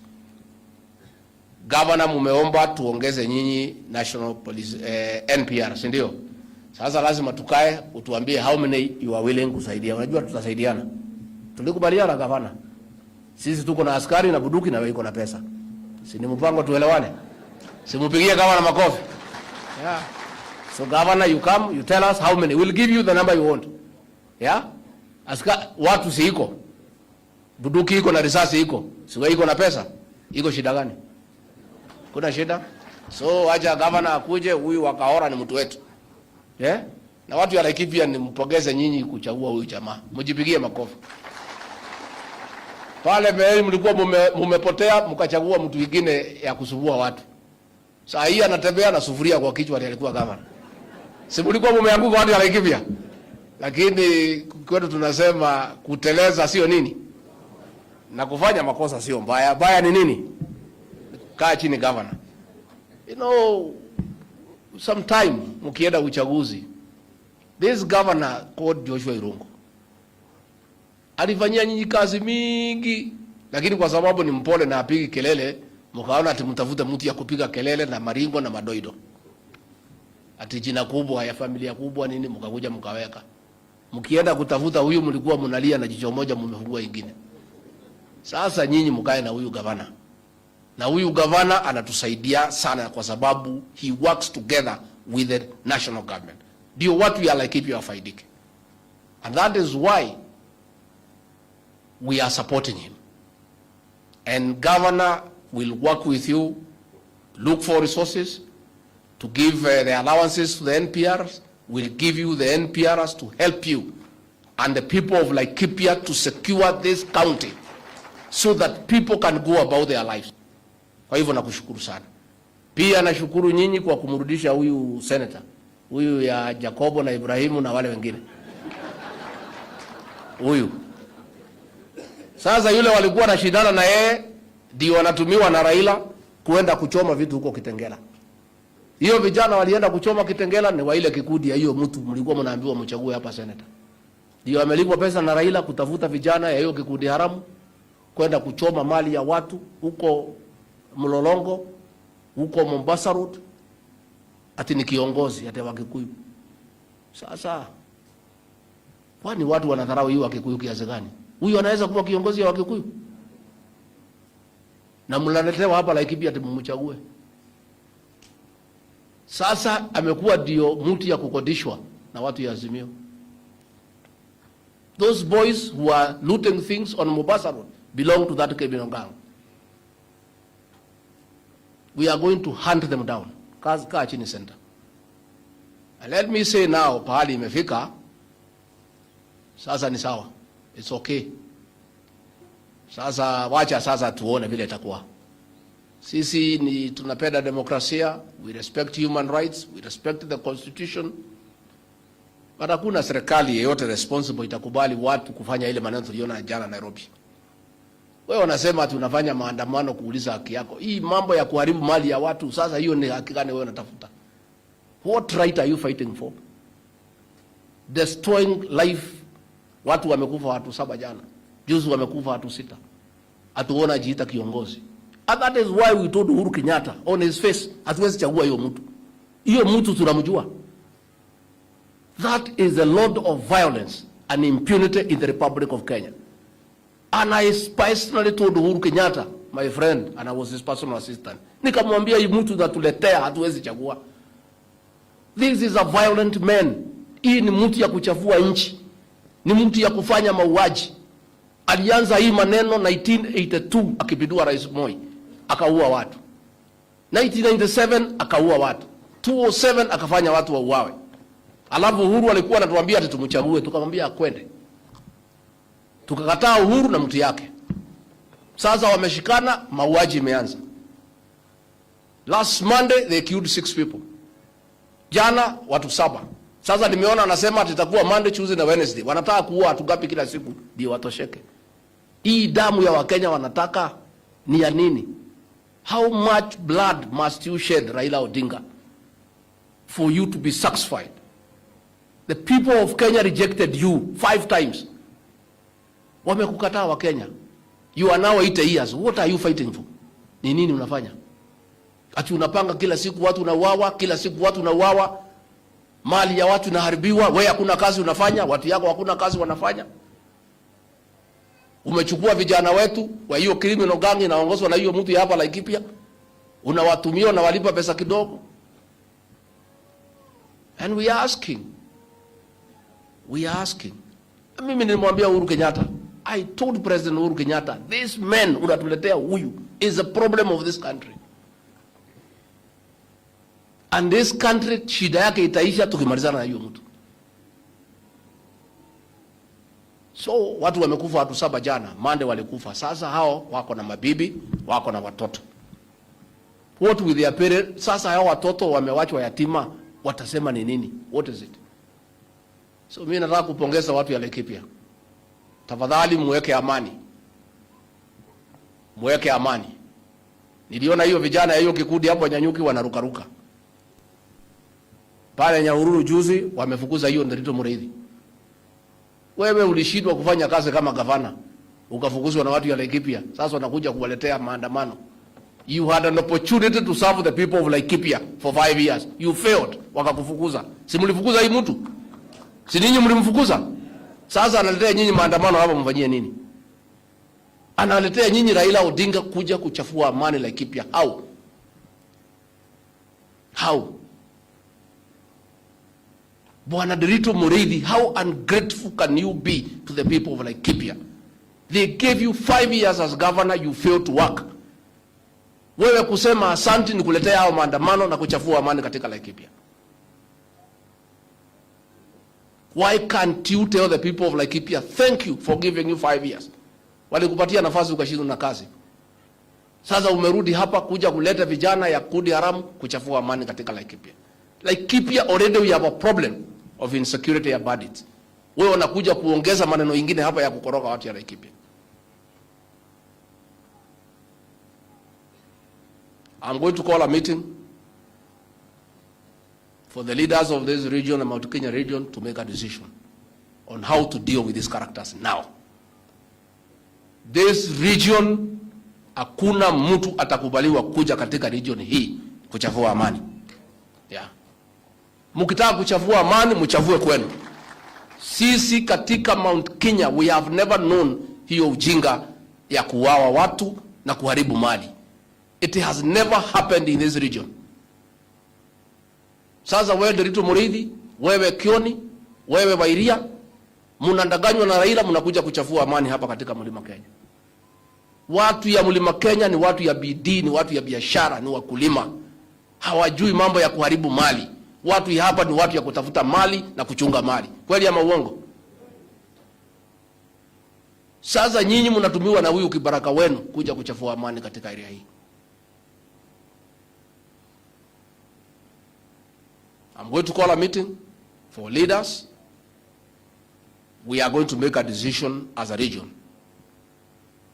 Governor, mumeomba tuongeze nyinyi National Police NPR, si ndio? Sasa lazima tukae utuambie how many you are willing kusaidia. Unajua tutasaidiana. Tulikubaliana gavana. Sisi tuko na askari na bunduki na wewe uko na pesa. Si ni mpango tuelewane? Simupigie gavana makofi. Yeah. So governor, you come, you tell us how many. We'll give you the number you want. Yeah? Watu si iko. Bunduki iko na risasi iko. Si wewe iko na pesa. Iko shida gani? Kuna shida? So acha governor akuje, huyu wakaora ni mtu wetu. Yeah? Na watu ya Laikipia nimpongeze nyinyi kuchagua huyu jamaa. Mjipigie makofi. Pale mbele mlikuwa mumepotea mkachagua mtu mwingine ya kusumbua watu. Saa hii anatembea na sufuria kwa kichwa alikuwa governor. Si mlikuwa mumeanguka watu ya Laikipia. Lakini kwetu tunasema kuteleza sio nini? Na kufanya makosa sio mbaya. Baya ni nini? Kaa chini governor. You know, sometime mkienda uchaguzi, this governor called Joshua Irungu alifanyia nyinyi kazi mingi, lakini kwa sababu ni mpole na apigi kelele, mkaona ati mtafuta mtu ya kupiga kelele na maringo na madoido. Ati jina kubwa ya familia kubwa nini mkakuja mkaweka. Mkienda kutafuta huyu mlikuwa mnalia na jicho moja mmefungua ingine. Sasa nyinyi mkae na huyu gavana. Na huyu gavana anatusaidia sana kwa sababu he works together with the national government. Ndio watu ya Laikipia wafaidike. And that is why we are supporting him. And governor will work with you, look for resources to give the allowances to the NPRs. We'll give you the NPRs to help you and the people of Laikipia to secure this county so that people can go about their lives. Kwa hivyo nakushukuru sana. Pia nashukuru nyinyi kwa kumrudisha huyu senator. Huyu ya Jacobo na Ibrahimu na wale wengine. Huyu. Sasa yule walikuwa na shindana na yeye ndio wanatumiwa na Raila kuenda kuchoma vitu huko Kitengela. Hiyo vijana walienda kuchoma Kitengela ni wa ile kikundi ya hiyo mtu mlikuwa mnaambiwa mchague hapa senator. Ndio amelipwa pesa na Raila kutafuta vijana ya hiyo kikundi haramu kwenda kuchoma mali ya watu huko Mlolongo, huko Mombasa Road. Ati ni kiongozi ati wa Kikuyu. Sasa kwani watu wanadharau hiyo wa Kikuyu kiasi gani? Huyu anaweza kuwa kiongozi wa Kikuyu? Na mlaletewa hapa Laikipia ati mumchague. Sasa amekuwa ndio mtu ya kukodishwa na watu ya Azimio. Those boys who are looting things on Mombasa Road belong to that criminal gang. We are going to hunt them down. Kaa chini center. And let me say now, pahali imefika, sasa ni sawa. It's okay. Sasa wacha sasa tuone vile itakuwa. Sisi ni tunapenda demokrasia, we respect human rights, we respect the constitution. But hakuna serikali yeyote responsible itakubali watu kufanya ile maneno tuliona jana Nairobi. Wewe unasema tunafanya maandamano kuuliza haki yako. Hii mambo ya kuharibu mali ya watu, sasa hiyo ni haki gani wewe unatafuta? What right are you fighting for? Destroying life. Watu wamekufa watu 7 jana. Juzi wamekufa watu 6. Atuona jiita kiongozi. And that is why we told Uhuru Kenyatta on his face, hatuwezi chagua hiyo mtu. Hiyo mtu tunamjua. That is the lord of violence and impunity in the Republic of Kenya. And I personally told Uhuru Kenyatta, my friend, and I was his personal assistant, nikamwambia hii mtu natuletea hatuwezi chagua. This is a violent man. Hii ni mtu ya kuchafua nchi. Ni mtu ya kufanya mauaji. Alianza hii maneno 1982 akipindua Rais Moi, akaua watu. 1997 akaua watu. 2007 akafanya watu wauawe. Alafu Uhuru alikuwa anatuambia ati tumchague, tukamwambia akwende. Tukakataa Uhuru na mtu yake. Sasa wameshikana, mauaji imeanza. Last Monday they killed 6 people. Jana watu 7. Sasa nimeona anasema tutakuwa Monday, Tuesday na Wednesday. Wanataka kuua watu gapi kila siku ndio watosheke. Hii damu ya Wakenya wanataka ni ya nini? How much blood must you shed, Raila Odinga, for you to be satisfied? The people of Kenya rejected you 5 times. Wamekukataa wa Kenya. You are now 8 years. What are you fighting for? Ni nini unafanya? Ati unapanga kila siku watu unauawa, kila siku watu unauawa. Mali ya watu inaharibiwa, wewe hakuna kazi unafanya, watu yako hakuna kazi wanafanya. Umechukua vijana wetu wa hiyo criminal gang inaongozwa na hiyo mtu hapa Laikipia, unawatumia na walipa pesa kidogo. And we are asking. Mimi nilimwambia Uhuru Kenyatta, I told President Uhuru Kenyatta, this man unatuletea huyu is a problem of this country. And this country shida yake itaisha tukimalizana na hiyo mtu. So watu wamekufa watu 7 jana, Mande walikufa. Sasa hao wako na mabibi, wako na watoto. What with their parents? Sasa hao watoto wamewachwa yatima, watasema ni nini? What is it? So mimi nataka kupongeza watu ya Laikipia. Tafadhali muweke amani. Muweke amani. Niliona hiyo vijana ya hiyo kikundi hapo Nyanyuki wanarukaruka. Pale Nyahururu juzi wamefukuza hiyo Nderitu Mureithi. Wewe ulishindwa kufanya kazi kama gavana, ukafukuzwa na watu ya Laikipia. Sasa wanakuja kuwaletea maandamano. You had an opportunity to serve the people of Laikipia for 5 years. You failed, wakakufukuza. Si mlifukuza hii mtu? Si ninyi mlimfukuza? Sasa analetea nyinyi maandamano hapa, mfanyie nini? Analetea nyinyi Raila Odinga kuja kuchafua amani Laikipia. How? Bwana Nderitu Mureithi, how ungrateful can you be to the people of Laikipia? They gave you 5 years as governor, you failed to work. Wewe kusema asante ni kuletea hao maandamano na kuchafua amani katika Laikipia. Why can't you tell the people of Laikipia, thank you for giving you 5 years? Walikupatia nafasi ukashindwa na kazi. Sasa umerudi hapa kuja kuleta vijana ya kundi haramu kuchafua amani katika Laikipia. Laikipia already we have a problem of insecurity ya bandits. Wewe unakuja kuongeza maneno mengine hapa ya kukoroga watu ya Laikipia. I'm going to call a meeting for the leaders of this region, the Mount Kenya region, to make a decision on how to deal with these characters now. This region, hakuna mtu atakubaliwa kuja katika region hii kuchafua amani. Yeah. Mkitaka kuchafua amani, mchafue kwenu. Sisi katika Mount Kenya, we have never known hiyo ujinga ya kuwawa watu na kuharibu mali. It has never happened in this region. Sasa wewe Nderitu Mureithi, wewe Kioni, wewe Wairia, mnandanganywa na Raila, mnakuja kuchafua amani hapa katika Mlima Kenya. Watu ya Mlima Kenya ni watu ya bidii, ni watu ya biashara, ni wakulima. Hawajui mambo ya kuharibu mali. Watu ya hapa ni watu ya kutafuta mali na kuchunga mali. Kweli ama uongo? Sasa nyinyi mnatumiwa na huyu kibaraka wenu kuja kuchafua amani katika area hii. I'm going to call a meeting for leaders. We are going to make a decision as a region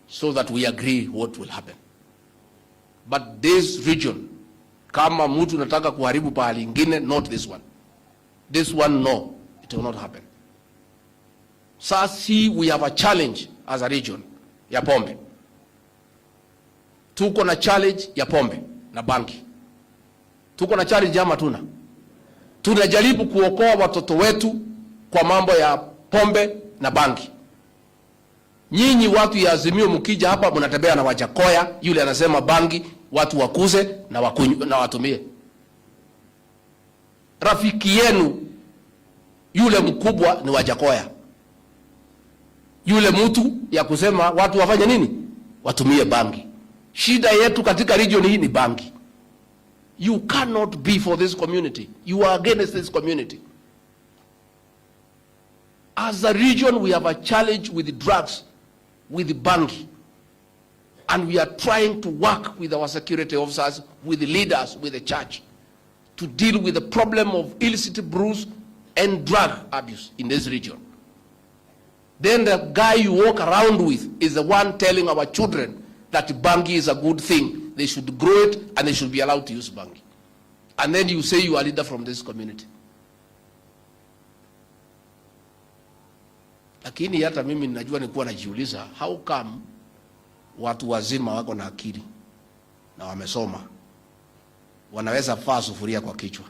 so that we agree what will happen. But this region, kama mtu nataka kuharibu pahali ingine, not this one. This one, no, it will not happen. Sasa we have a challenge as a region ya pombe. Tuko na challenge ya pombe na banki. Tuko na challenge ama tuna? Tunajaribu kuokoa watoto wetu kwa mambo ya pombe na banki. Nyinyi watu ya Azimio mkija hapa mnatembea na Wajakoya, yule anasema bangi watu wakuze na wakunywe na watumie. Rafiki yenu yule mkubwa ni Wajakoya. Yule mtu ya kusema watu wafanye nini? Watumie bangi. Shida yetu katika region hii ni bangi. You cannot be for this community. You are against this community. As a region, we have a challenge with drugs, with bangi. And we are trying to work with our security officers, with the leaders, with the church, to deal with the problem of illicit brews and drug abuse in this region. Then the guy you walk around with is the one telling our children that bangi is a good thing. They should grow it and they should be allowed to use bangi. And then you say you are a leader from this community. Lakini hata mimi ninajua nilikuwa najiuliza, how come watu wazima wako na akili na wamesoma wanaweza faa sufuria kwa kichwa,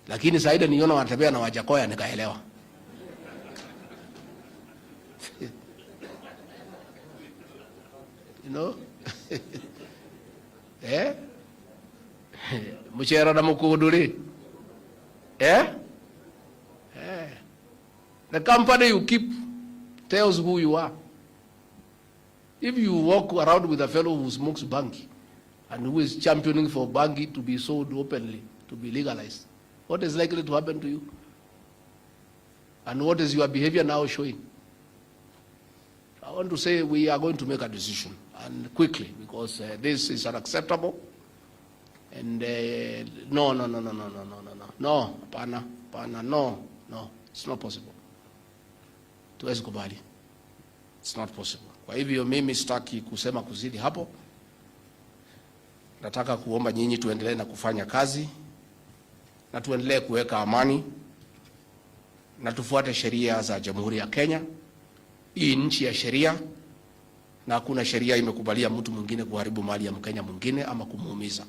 lakini Saida niona wanatembea na Wajakoya nikaelewa. you know. Eh? Muchera na mukuduri. Eh? Eh. The company you keep tells who you are. If you walk around with a fellow who smokes bangi and who is championing for bangi to be sold openly, to be legalized, what is likely to happen to you? And what is your behavior now showing? I want to say we are going to make a decision, and quickly, because this is unacceptable. And no, it's not possible. Tuwezi kubali. It's not possible. Kwa hivyo mimi sitaki kusema kuzidi hapo. Nataka kuomba nyinyi tuendelee na kufanya kazi na tuendelee kuweka amani na tufuate sheria za Jamhuri ya Kenya. Hii nchi ya sheria na hakuna sheria imekubalia mtu mwingine kuharibu mali ya Mkenya mwingine ama kumuumiza.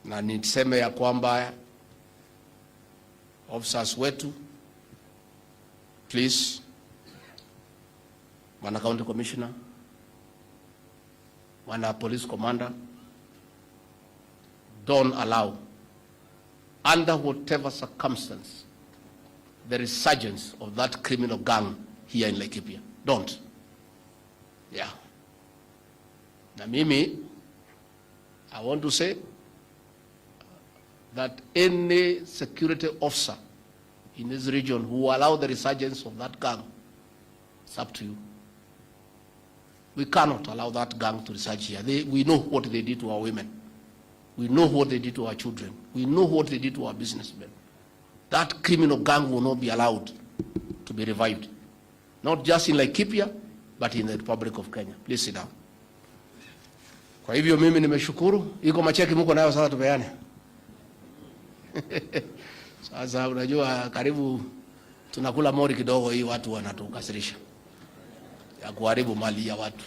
Na niseme ya kwamba officers wetu, please, Wana County Commissioner, Wana Police Commander, don't allow, under whatever circumstance, the resurgence of that criminal gang here in Laikipia. Don't. Yeah. Na mimi, I want to say that any security officer in this region who allow the resurgence of that gang, it's up to you. We cannot allow that gang to resurge here. We know what they did to our women. We know what they did to our children. We know what they did to our businessmen. That criminal gang will not be allowed to be revived. Not just in Laikipia, but in the Republic of Kenya. Please sit down. Kwa hivyo mimi nimeshukuru. Iko macheki mko nayo sasa tupeane. Sasa unajua karibu tunakula mori kidogo, hii watu wanatukasirisha ya kuharibu mali ya watu.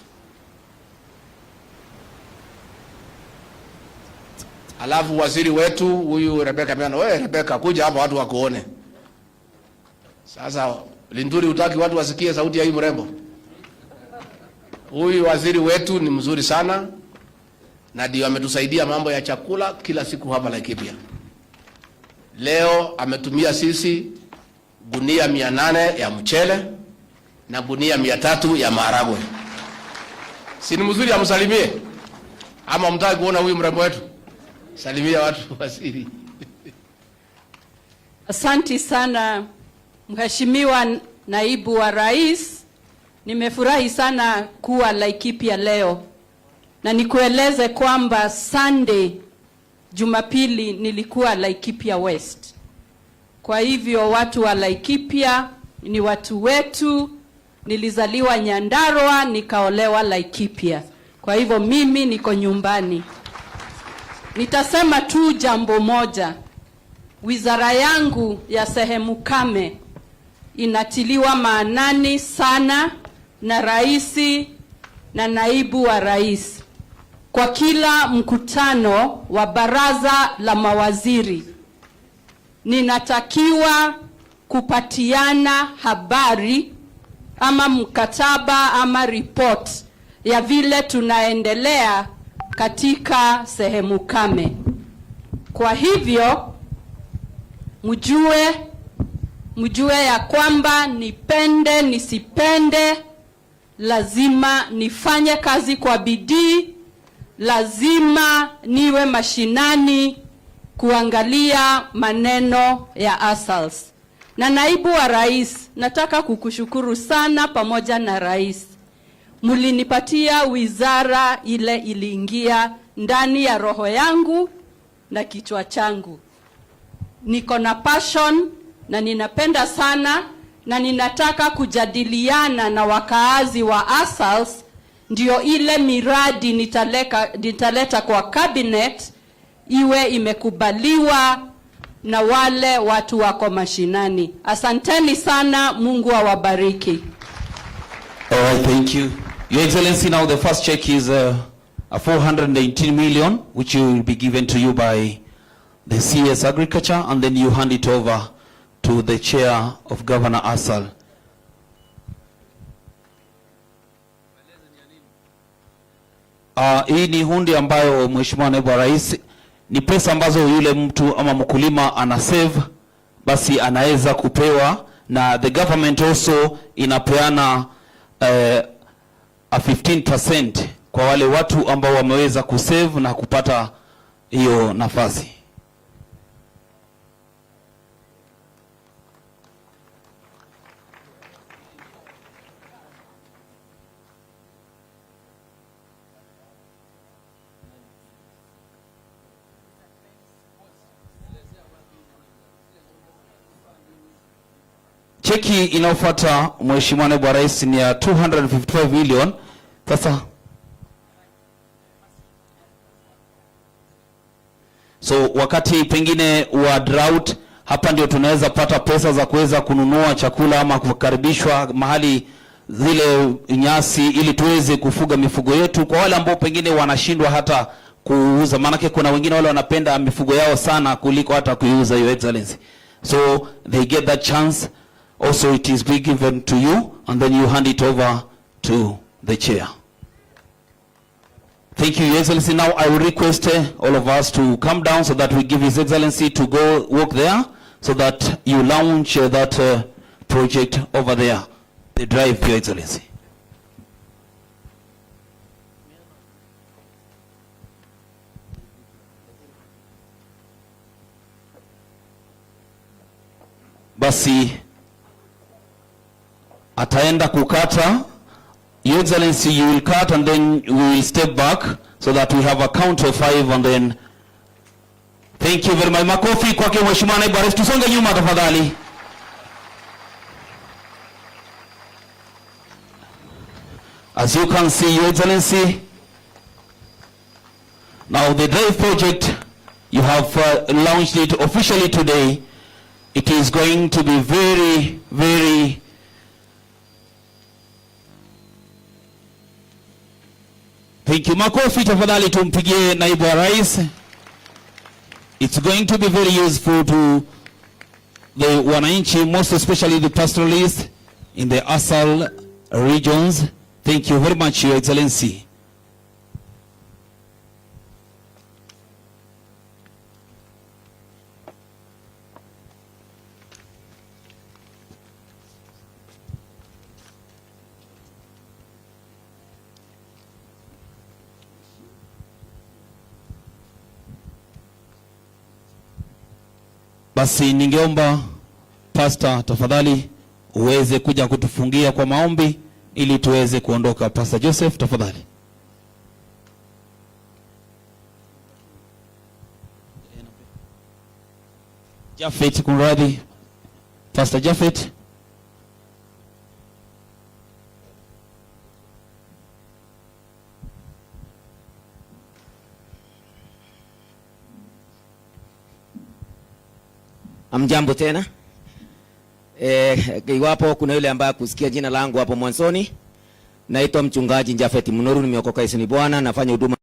Alafu waziri wetu huyu Rebecca Miano, wewe Rebecca kuja hapa watu wakuone. Sasa Linturi utaki watu wasikie sauti ya hii mrembo. Huyu waziri wetu ni mzuri sana na ndio ametusaidia mambo ya chakula kila siku hapa Laikipia. Leo ametumia sisi gunia 800 ya mchele na gunia 300 ya maharagwe. Si ni mzuri, amsalimie? Ama mtaki kuona huyu mrembo wetu? Salimia watu waziri. Asante sana Mheshimiwa Naibu wa Rais. Nimefurahi sana kuwa Laikipia leo. Na nikueleze kwamba Sunday, Jumapili, nilikuwa Laikipia West. Kwa hivyo watu wa Laikipia ni watu wetu. Nilizaliwa Nyandarua, nikaolewa Laikipia. Kwa hivyo mimi niko nyumbani. Nitasema tu jambo moja. Wizara yangu ya sehemu kame inatiliwa maanani sana na Raisi na Naibu wa Rais. Kwa kila mkutano wa baraza la mawaziri, ninatakiwa kupatiana habari ama mkataba ama report ya vile tunaendelea katika sehemu kame. Kwa hivyo mjue ya kwamba nipende nisipende, lazima nifanye kazi kwa bidii, lazima niwe mashinani kuangalia maneno ya ASALs. Na Naibu wa Rais, nataka kukushukuru sana pamoja na Rais. Mulinipatia wizara ile iliingia ndani ya roho yangu na kichwa changu. Niko na passion na ninapenda sana na ninataka kujadiliana na wakaazi wa ASALs, ndio ile miradi nitaleta kwa cabinet iwe imekubaliwa na wale watu wako mashinani. Asanteni sana, Mungu awabariki. All right, thank you. Your Excellency, now the first check is a 418 million, which will be given to you by the CS Agriculture, and then you hand it over to the chair of Governor Asal. Hii ni hundi ambayo Mheshimiwa Naibu wa Rais, ni pesa ambazo yule mtu ama mkulima ana save, basi anaweza kupewa, na the government also inapeana a 15% kwa wale watu ambao wameweza kusave na kupata hiyo nafasi. Cheki inayofuata Mheshimiwa Naibu wa Rais ni ya 255 million. Sasa so wakati pengine wa drought, hapa ndio tunaweza pata pesa za kuweza kununua chakula ama kukaribishwa mahali zile nyasi, ili tuweze kufuga mifugo yetu, kwa wale ambao pengine wanashindwa hata kuuza, maana kuna wengine wale wanapenda mifugo yao sana kuliko hata kuiuza, Your Excellency. So they get that chance. Also, it is being given to you, and then you hand it over to the chair. Thank you, Your Excellency. Now I will request all of us to come down so that we give His Excellency to go walk there, so that you launch that project over there, the drive, Your Excellency. Basi ataenda kukata. Your Excellency, you will cut and then we will step back so that we have a count of 5 and then. Thank you very much. Makofi kwake Mheshimiwa Naibu wa Rais. Tusonge nyuma tafadhali. As you can see, Your Excellency, now the drive project, you have launched it officially today. It is going to be very, very thank you. Makofi tafadhali tumpigie Naibu wa Rais. It's going to be very useful to the wananchi, most especially the pastoralists in the ASAL regions. Thank you very much, Your Excellency. Basi ningeomba Pastor tafadhali uweze kuja kutufungia kwa maombi ili tuweze kuondoka. Pastor Joseph tafadhali. Jafet kunradhi. Pastor Jafet. Amjambo tena. Iwapo kuna yule ambaye kusikia jina langu hapo mwanzoni, naitwa mchungaji Jafet Munoru, nimeokoka Yesu ni Bwana, nafanya huduma